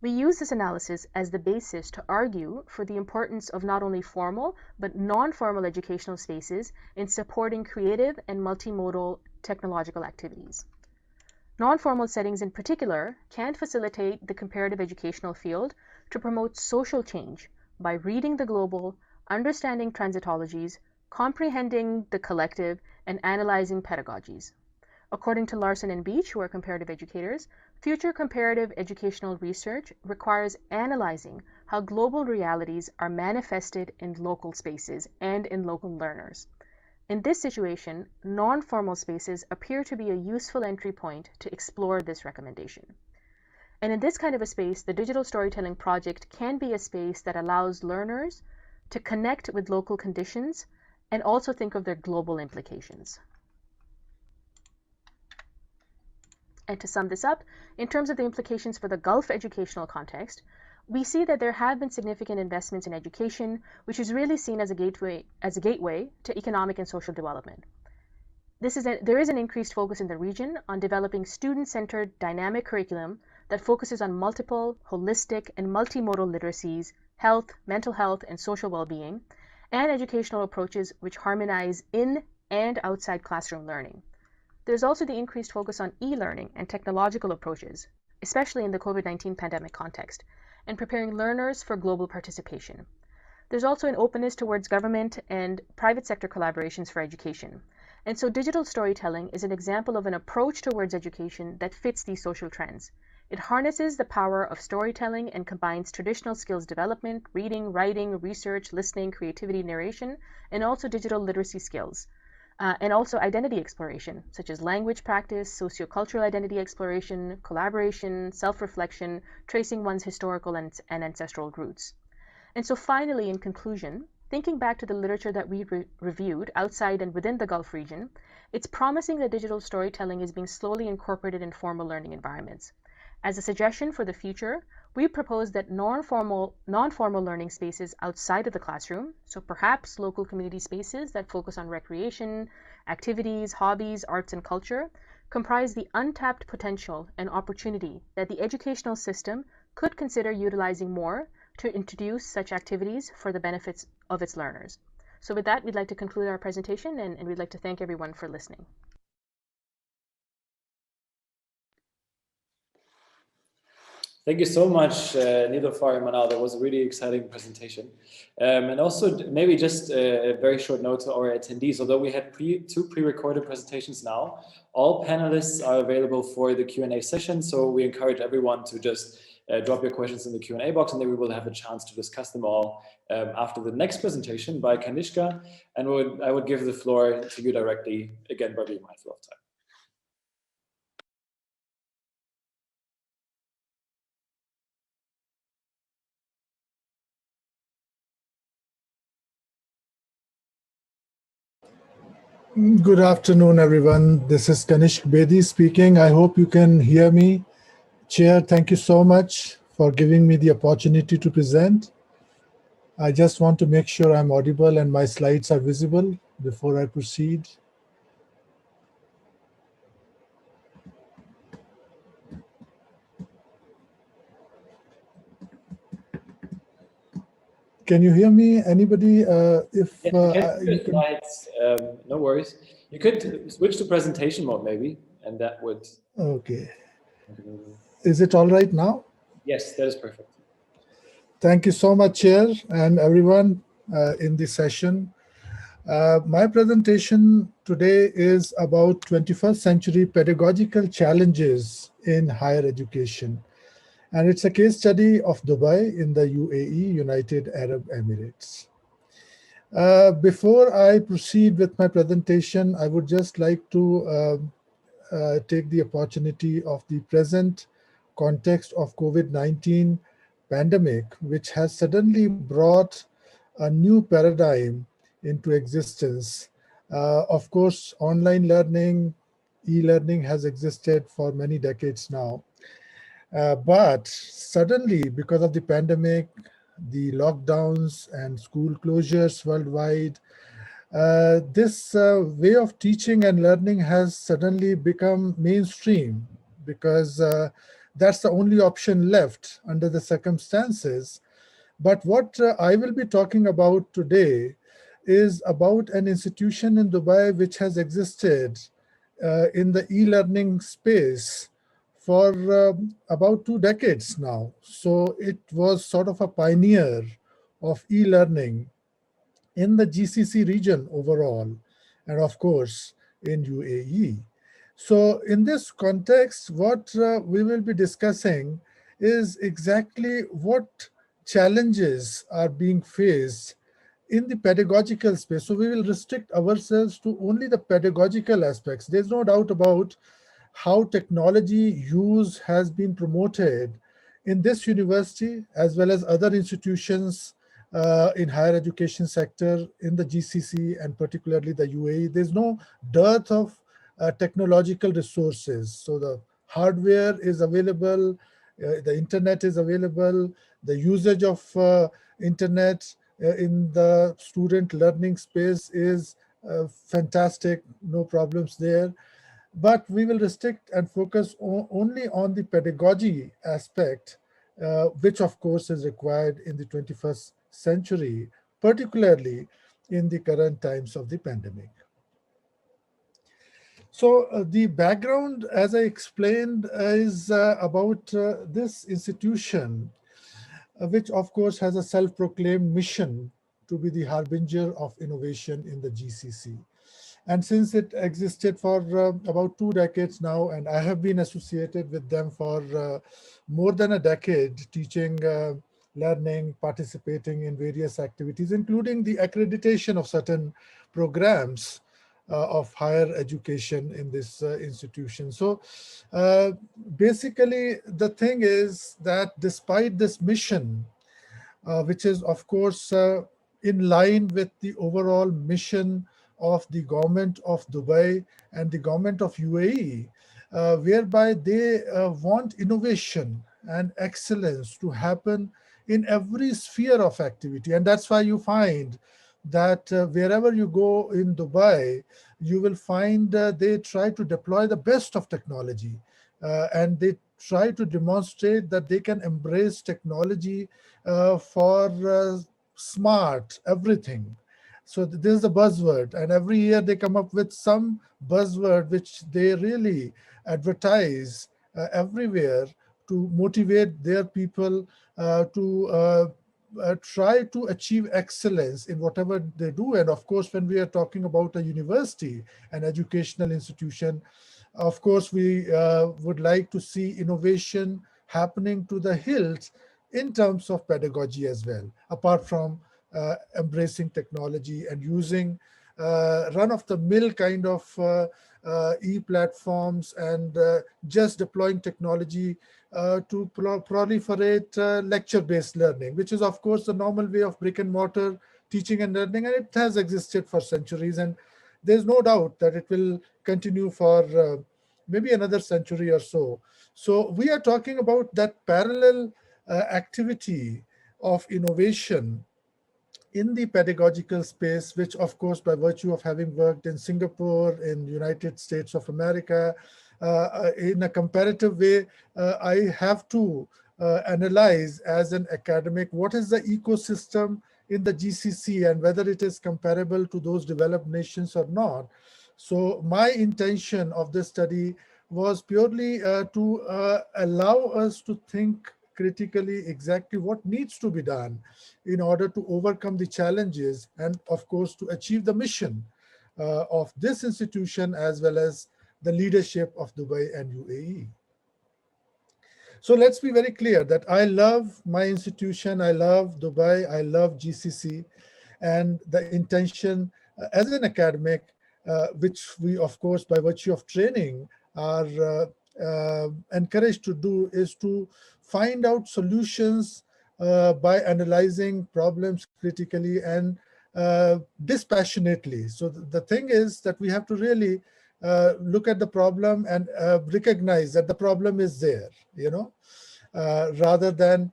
We use this analysis as the basis to argue for the importance of not only formal but non-formal educational spaces in supporting creative and multimodal technological activities. Non-formal settings in particular can facilitate the comparative educational field to promote social change by reading the global, understanding transitologies, comprehending the collective, and analyzing pedagogies. According to Larson and Beach, who are comparative educators, future comparative educational research requires analyzing how global realities are manifested in local spaces and in local learners. In this situation, non-formal spaces appear to be a useful entry point to explore this recommendation. And in this kind of a space, the digital storytelling project can be a space that allows learners to connect with local conditions and also think of their global implications. And to sum this up, in terms of the implications for the Gulf educational context, we see that there have been significant investments in education, which is really seen as a gateway to economic and social development. There is an increased focus in the region on developing student-centered dynamic curriculum that focuses on multiple, holistic, and multimodal literacies, health, mental health, and social well-being, and educational approaches which harmonize in and outside classroom learning. There's also the increased focus on e-learning and technological approaches, especially in the COVID-19 pandemic context, and preparing learners for global participation. There's also an openness towards government and private sector collaborations for education. And so digital storytelling is an example of an approach towards education that fits these social trends. It harnesses the power of storytelling and combines traditional skills development, reading, writing, research, listening, creativity, narration, and also digital literacy skills. And also identity exploration, such as language practice, sociocultural identity exploration, collaboration, self-reflection, tracing one's historical and ancestral roots. And so finally, in conclusion, thinking back to the literature that we reviewed outside and within the Gulf region, it's promising that digital storytelling is being slowly incorporated in formal learning environments. As a suggestion for the future, we propose that non-formal learning spaces outside of the classroom, so perhaps local community spaces that focus on recreation, activities, hobbies, arts, and culture, comprise the untapped potential and opportunity that the educational system could consider utilizing more to introduce such activities for the benefits of its learners. So with that, we'd like to conclude our presentation, and we'd like to thank everyone for listening. Thank you so much, Nilofar and Manaal. That was a really exciting presentation. And also maybe just a very short note to our attendees, although we had two pre-recorded presentations now, all panelists are available for the Q&A session. So we encourage everyone to just drop your questions in the Q&A box, and then we will have a chance to discuss them all after the next presentation by Kanishka. And I would give the floor to you directly, again, by being mindful of time. Good afternoon, everyone. This is Bedi speaking. I hope you can hear me. Chair, thank you so much for giving me the opportunity to present. I just want to make sure I'm audible and my slides are visible before I proceed. Can you hear me? Anybody? Yes, you can slides, no worries. You could switch to presentation mode maybe, and that would... Okay. Is it all right now? Yes, that is perfect. Thank you so much, Chair, and everyone in this session. My presentation today is about 21st century pedagogical challenges in higher education. And it's a case study of Dubai in the UAE, United Arab Emirates. Before I proceed with my presentation, I would just like to take the opportunity of the present context of COVID-19 pandemic, which has suddenly brought a new paradigm into existence. Of course, online learning, e-learning has existed for many decades now. But suddenly, because of the pandemic, the lockdowns and school closures worldwide, this way of teaching and learning has suddenly become mainstream because that's the only option left under the circumstances. But what I will be talking about today is about an institution in Dubai which has existed in the e-learning space for about 2 decades now. So it was sort of a pioneer of e-learning in the GCC region overall, and of course in UAE. So in this context, what we will be discussing is exactly what challenges are being faced in the pedagogical space. So we will restrict ourselves to only the pedagogical aspects. There's no doubt about how technology use has been promoted in this university as well as other institutions in higher education sector in the GCC and particularly the UAE. There's no dearth of technological resources. So the hardware is available, the internet is available, the usage of internet in the student learning space is fantastic, no problems there. But we will restrict and focus only on the pedagogy aspect, which of course is required in the 21st century, particularly in the current times of the pandemic. So the background, as I explained, is about this institution, which of course has a self-proclaimed mission to be the harbinger of innovation in the GCC. And since it existed for about 2 decades now, and I have been associated with them for more than a decade, teaching, learning, participating in various activities, including the accreditation of certain programs of higher education in this institution. So basically, the thing is that despite this mission, which is of course in line with the overall mission of the government of Dubai and the government of UAE, whereby they want innovation and excellence to happen in every sphere of activity. And that's why you find that wherever you go in Dubai, you will find they try to deploy the best of technology and they try to demonstrate that they can embrace technology for smart everything. So this is a buzzword, and every year they come up with some buzzword which they really advertise everywhere to motivate their people to try to achieve excellence in whatever they do. And of course, when we are talking about a university, an educational institution, of course, we would like to see innovation happening to the hilt in terms of pedagogy as well, apart from embracing technology and using run-of-the-mill kind of e-platforms and just deploying technology to proliferate lecture-based learning, which is, of course, the normal way of brick and mortar teaching and learning, and it has existed for centuries. And there's no doubt that it will continue for maybe another century or so. So we are talking about that parallel activity of innovation in the pedagogical space, which of course, by virtue of having worked in Singapore, in United States of America, in a comparative way, I have to analyze as an academic, what is the ecosystem in the GCC and whether it is comparable to those developed nations or not. So my intention of this study was purely to allow us to think critically exactly what needs to be done in order to overcome the challenges and, of course, to achieve the mission of this institution as well as the leadership of Dubai and UAE. So let's be very clear that I love my institution, I love Dubai, I love GCC, and the intention as an academic, which we, of course, by virtue of training, are encouraged to do, is to find out solutions by analyzing problems critically and dispassionately. So the thing is that we have to really look at the problem and recognize that the problem is there, you know, rather than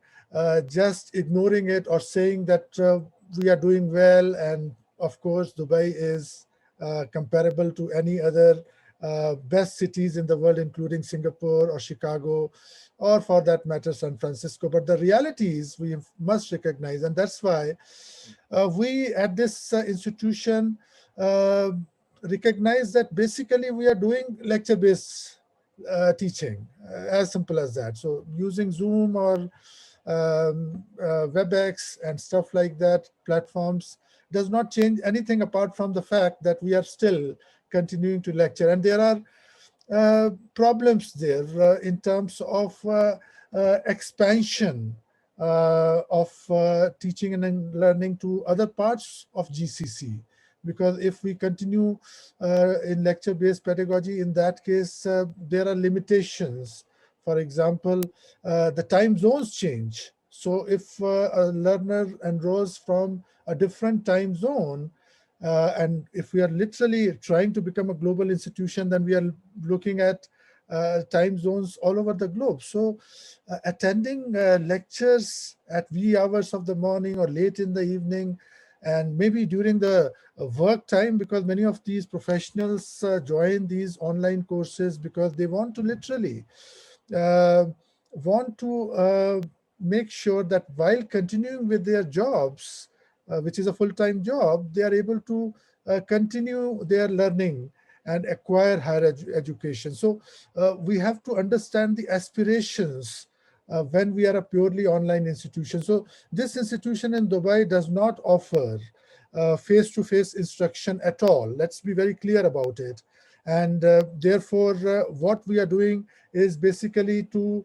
just ignoring it or saying that we are doing well. And of course, Dubai is comparable to any other best cities in the world, including Singapore or Chicago, or for that matter, San Francisco. But the reality is we must recognize, and that's why we at this institution recognize that basically we are doing lecture-based teaching, as simple as that. So using Zoom or WebEx and stuff like that, platforms, does not change anything apart from the fact that we are still continuing to lecture. And there are problems there in terms of expansion of teaching and learning to other parts of GCC. Because if we continue in lecture-based pedagogy, in that case, there are limitations. For example, the time zones change. So if a learner enrolls from a different time zone, and if we are literally trying to become a global institution, then we are looking at time zones all over the globe. So attending lectures at wee hours of the morning or late in the evening, and maybe during the work time, because many of these professionals join these online courses because they want to literally make sure that while continuing with their jobs, which is a full-time job, they are able to continue their learning and acquire higher education. So we have to understand the aspirations when we are a purely online institution. So this institution in Dubai does not offer face-to-face instruction at all. Let's be very clear about it. And therefore, what we are doing is basically to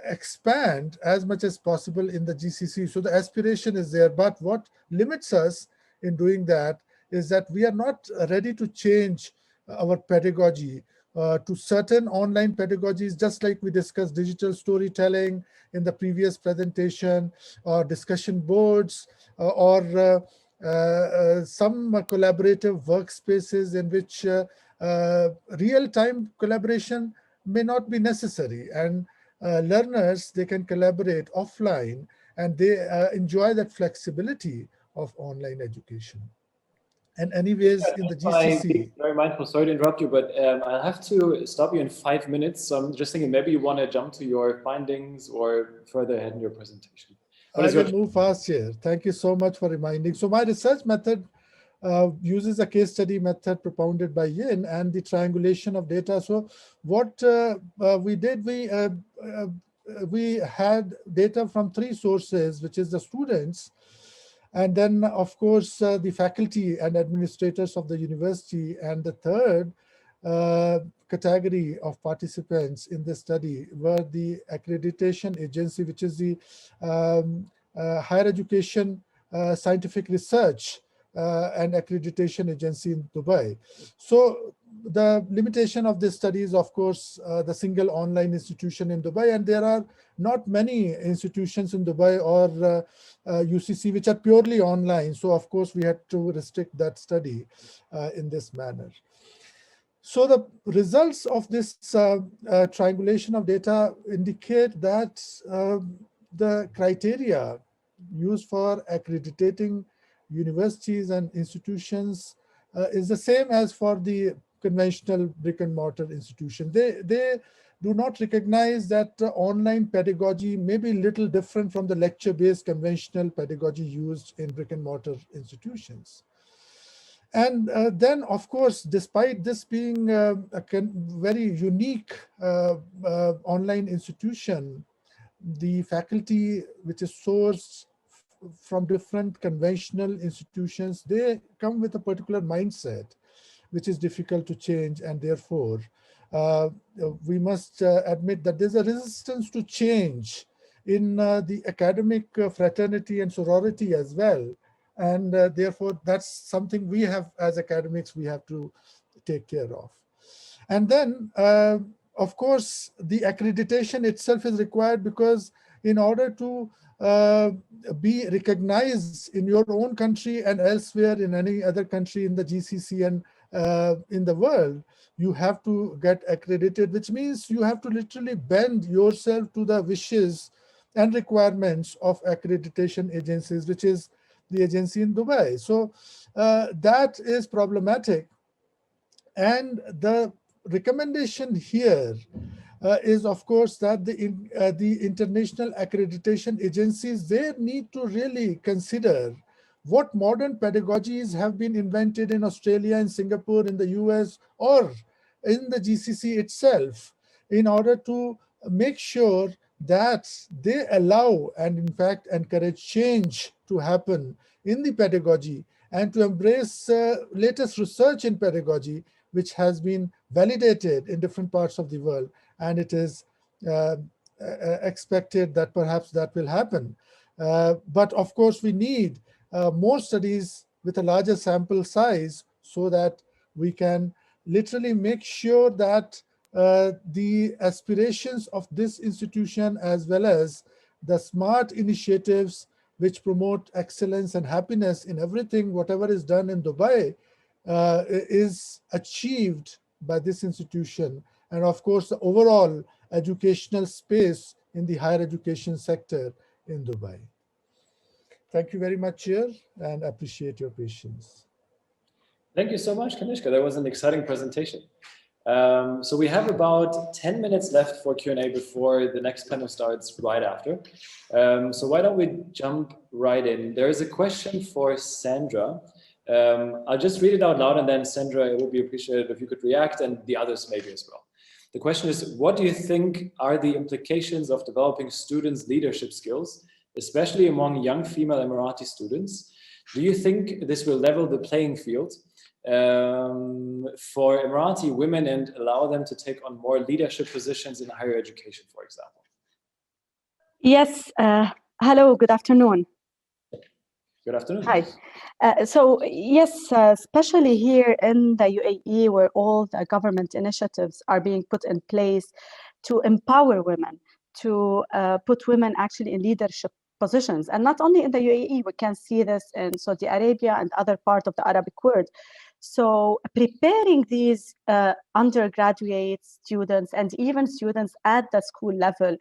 expand as much as possible in the GCC. So the aspiration is there, but what limits us in doing that is that we are not ready to change our pedagogy to certain online pedagogies, just like we discussed digital storytelling in the previous presentation, or discussion boards, or some collaborative workspaces in which real-time collaboration may not be necessary. And learners, they can collaborate offline, and they enjoy that flexibility of online education. And anyways, in the GCC. Very mindful, sorry to interrupt you, but I'll have to stop you in 5 minutes. So I'm just thinking maybe you want to jump to your findings or further ahead in your presentation. I will move fast here. Thank you so much for reminding. So my research method uses a case study method propounded by Yin and the triangulation of data. So what we did, we had data from 3 sources, which is the students, and then, of course, the faculty and administrators of the university. And the third category of participants in the study were the accreditation agency, which is the higher education scientific research and accreditation agency in Dubai. So the limitation of this study is, of course, the single online institution in Dubai, and there are not many institutions in Dubai or UCC which are purely online. So of course we had to restrict that study in this manner. So the results of this triangulation of data indicate that the criteria used for accrediting universities and institutions is the same as for the conventional brick and mortar institution. They do not recognize that online pedagogy may be a little different from the lecture-based conventional pedagogy used in brick and mortar institutions. And then, of course, despite this being a very unique online institution, the faculty, which is sourced from different conventional institutions, they come with a particular mindset, which is difficult to change. And therefore, we must admit that there's a resistance to change in the academic fraternity and sorority as well. And therefore, that's something we have as academics, we have to take care of. And then, of course, the accreditation itself is required because in order to be recognized in your own country and elsewhere in any other country in the GCC and in the world, you have to get accredited, which means you have to literally bend yourself to the wishes and requirements of accreditation agencies, which is the agency in Dubai. So that is problematic. And the recommendation here is, of course, that the international accreditation agencies, they need to really consider what modern pedagogies have been invented in Australia, in Singapore, in the US, or in the GCC itself, in order to make sure that they allow and in fact encourage change to happen in the pedagogy and to embrace latest research in pedagogy, which has been validated in different parts of the world. And it is expected that perhaps that will happen. But of course, we need more studies with a larger sample size so that we can literally make sure that the aspirations of this institution, as well as the smart initiatives which promote excellence and happiness in everything, whatever is done in Dubai, is achieved by this institution. And of course, the overall educational space in the higher education sector in Dubai. Thank you very much, Chair, and appreciate your patience. Thank you so much, Kanishka. That was an exciting presentation. So we have about 10 minutes left for Q&A before the next panel starts right after. So why don't we jump right in? There is a question for Sandra. I'll just read it out loud, and then Sandra, it would be appreciated if you could react, and the others maybe as well. The question is, what do you think are the implications of developing students' leadership skills, especially among young female Emirati students? Do you think this will level the playing field for Emirati women and allow them to take on more leadership positions in higher education, for example? Yes. Hello, good afternoon. Good afternoon. Hi. So yes, especially here in the UAE, where all the government initiatives are being put in place to empower women, to put women actually in leadership positions. And not only in the UAE, we can see this in Saudi Arabia and other parts of the Arabic world. So preparing these undergraduate students and even students at the school level,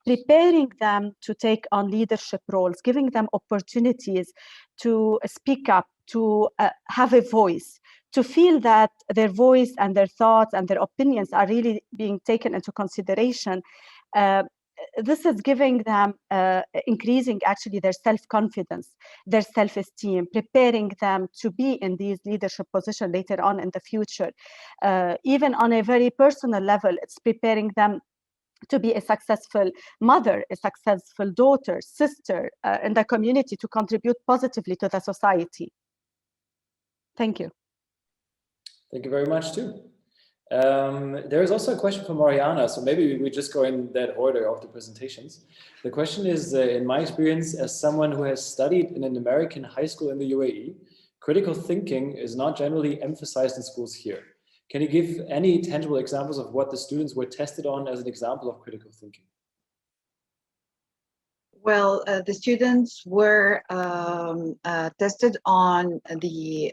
preparing them to take on leadership roles, giving them opportunities to speak up, to have a voice, to feel that their voice and their thoughts and their opinions are really being taken into consideration. this is giving them, increasing actually their self-confidence, their self-esteem, preparing them to be in these leadership positions later on in the future. Even on a very personal level, it's preparing them to be a successful mother, a successful daughter, sister in the community, to contribute positively to the society. Thank you. Thank you very much too. There is also a question from Maryana, so maybe we just go in that order of the presentations. The question is, in my experience as someone who has studied in an American high school in the UAE, critical thinking is not generally emphasized in schools here. Can you give any tangible examples of what the students were tested on as an example of critical thinking? Well, the students were tested on the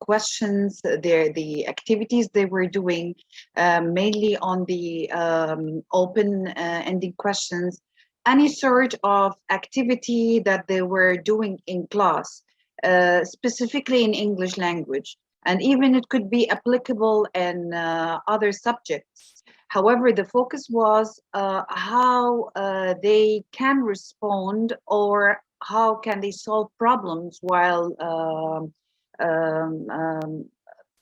questions, the activities they were doing, mainly on the open-ended questions, any sort of activity that they were doing in class, specifically in English language. And even it could be applicable in other subjects. However, the focus was how they can respond, or how can they solve problems while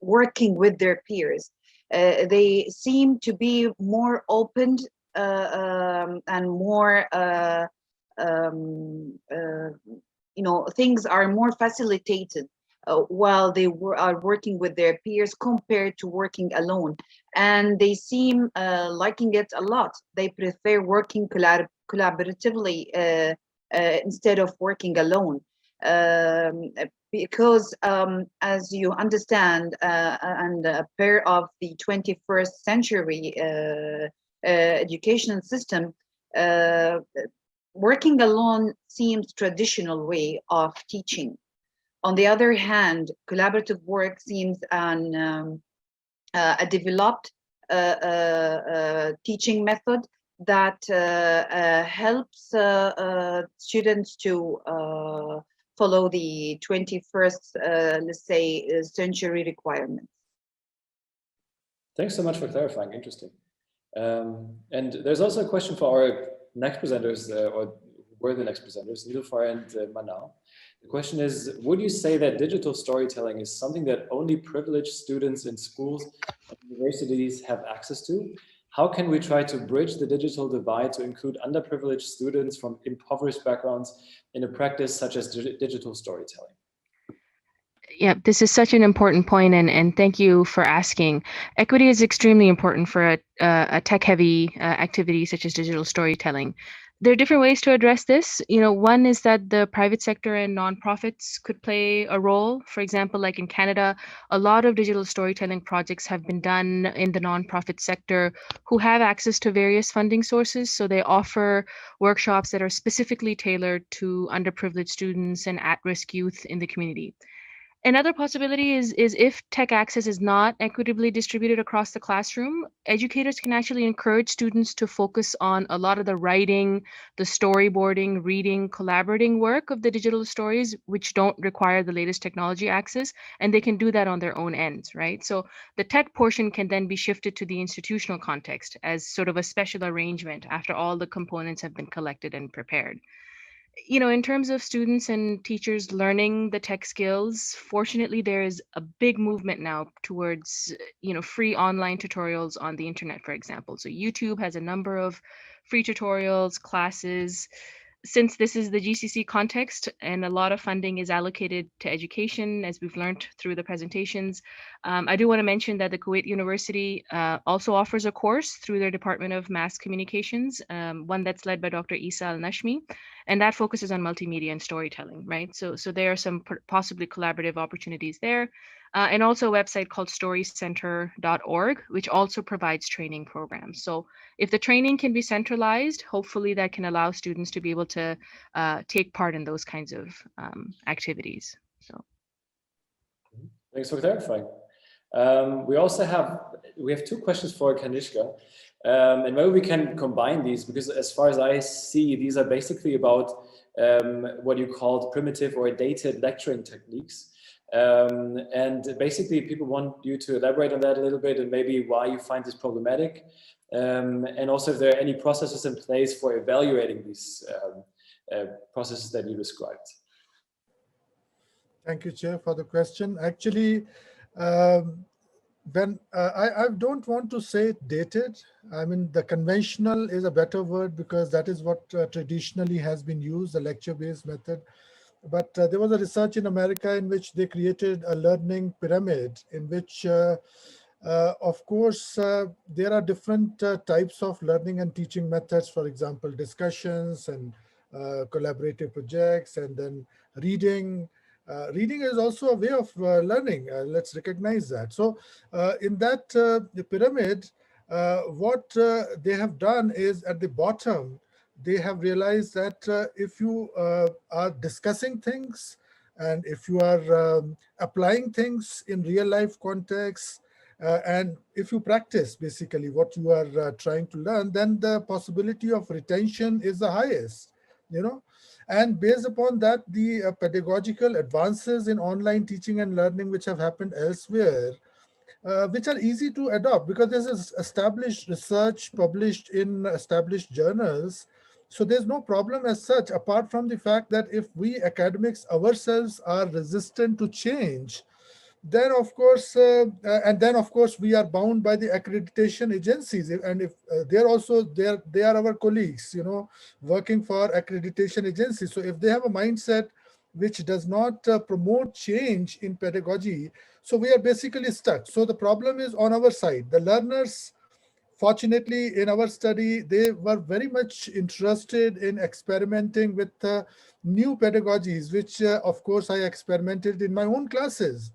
working with their peers. They seem to be more open and more, things are more facilitated while they are working with their peers compared to working alone. And they seem liking it a lot. They prefer working collaboratively instead of working alone. Because as you understand, and a pair of the 21st century education system, working alone seems traditional way of teaching. On the other hand, collaborative work seems a developed teaching method that helps students to follow the 21st, let's say, century requirements. Thanks so much for clarifying. Interesting. And there's also a question for our next presenters, or were the next presenters, Nilofar and Manaal. The question is, would you say that digital storytelling is something that only privileged students in schools and universities have access to? How can we try to bridge the digital divide to include underprivileged students from impoverished backgrounds in a practice such as digital storytelling? Yeah, this is such an important point, and thank you for asking. Equity is extremely important for a tech-heavy activity such as digital storytelling. There are different ways to address this. One is that the private sector and nonprofits could play a role. For example, like in Canada, a lot of digital storytelling projects have been done in the nonprofit sector who have access to various funding sources. So they offer workshops that are specifically tailored to underprivileged students and at-risk youth in the community. Another possibility is if tech access is not equitably distributed across the classroom, educators can actually encourage students to focus on a lot of the writing, the storyboarding, reading, collaborating work of the digital stories, which don't require the latest technology access, and they can do that on their own ends, right? So the tech portion can then be shifted to the institutional context as sort of a special arrangement after all the components have been collected and prepared. In terms of students and teachers learning the tech skills, fortunately, there is a big movement now towards, free online tutorials on the internet, for example. So YouTube has a number of free tutorials, classes. Since this is the GCC context and a lot of funding is allocated to education, as we've learned through the presentations, I do want to mention that the Kuwait University also offers a course through their Department of Mass Communications, one that's led by Dr. Isa Al-Nashmi, and that focuses on multimedia and storytelling, right? So there are some possibly collaborative opportunities there. And also a website called storycenter.org, which also provides training programs. So if the training can be centralized, hopefully that can allow students to be able to take part in those kinds of activities. So, thanks for clarifying. We have two questions for Kanishka, and maybe we can combine these, because as far as I see, these are basically about what you called primitive or dated lecturing techniques. And basically, people want you to elaborate on that a little bit and maybe why you find this problematic. And also if there are any processes in place for evaluating these processes that you described. Thank you, Chair, for the question. Actually, when I don't want to say dated. I mean, the conventional is a better word because that is what traditionally has been used, the lecture-based method. But there was a research in America in which they created a learning pyramid in which, of course, there are different types of learning and teaching methods, for example, discussions and collaborative projects, and then reading. Reading is also a way of learning. Let's recognize that. So in that pyramid, what they have done is at the bottom, they have realized that if you are discussing things and if you are applying things in real life context, and if you practice basically what you are trying to learn, then the possibility of retention is the highest, you know. And based upon that, the pedagogical advances in online teaching and learning which have happened elsewhere, which are easy to adopt because this is established research published in established journals. So there's no problem as such, apart from the fact that if we academics ourselves are resistant to change, then of course, we are bound by the accreditation agencies, and if they're also they are our colleagues, you know, working for accreditation agencies. So if they have a mindset which does not promote change in pedagogy, so we are basically stuck. So the problem is on our side. The learners, fortunately, in our study, they were very much interested in experimenting with new pedagogies, which of course I experimented in my own classes.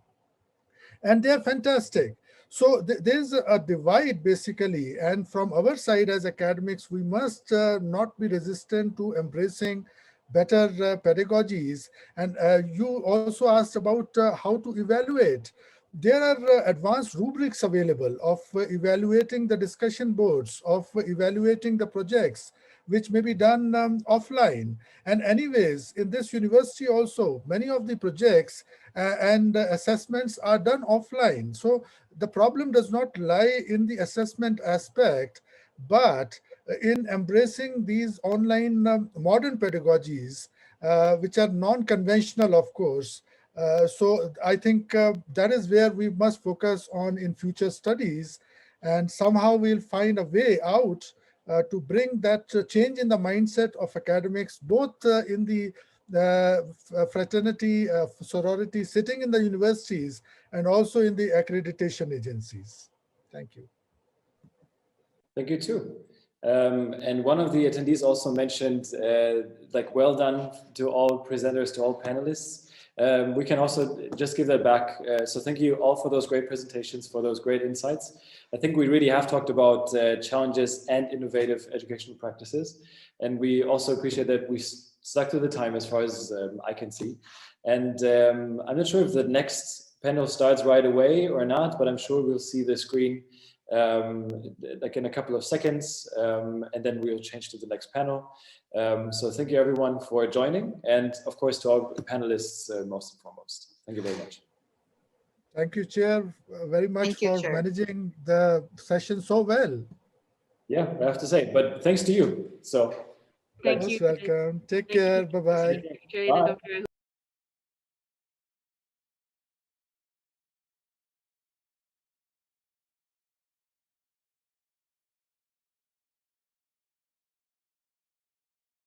And they're fantastic. So there's a divide basically. And from our side as academics, we must not be resistant to embracing better pedagogies. And you also asked about how to evaluate. There are advanced rubrics available of evaluating the discussion boards, of evaluating the projects, which may be done offline. And anyways, in this university also, many of the projects and assessments are done offline. So the problem does not lie in the assessment aspect, but in embracing these online modern pedagogies, which are non-conventional, of course. So I think that is where we must focus on in future studies, and somehow we'll find a way out to bring that change in the mindset of academics, both in the fraternity, sorority sitting in the universities, and also in the accreditation agencies. Thank you. Thank you too. And one of the attendees also mentioned, like, well done to all presenters, to all panelists. We can also just give that back. So thank you all for those great presentations, for those great insights. I think we really have talked about challenges and innovative educational practices. And we also appreciate that we stuck to the time as far as I can see. And I'm not sure if the next panel starts right away or not, but I'm sure we'll see the screen like in a couple of seconds, and then we'll change to the next panel. So thank you everyone for joining, and of course to our panelists most and foremost. Thank you very much. Thank you, Chair, very much for Chair. managing the session so well. Yeah, I have to say, but thanks to you. So Thank you. Most welcome. Take care. Bye-bye. Bye.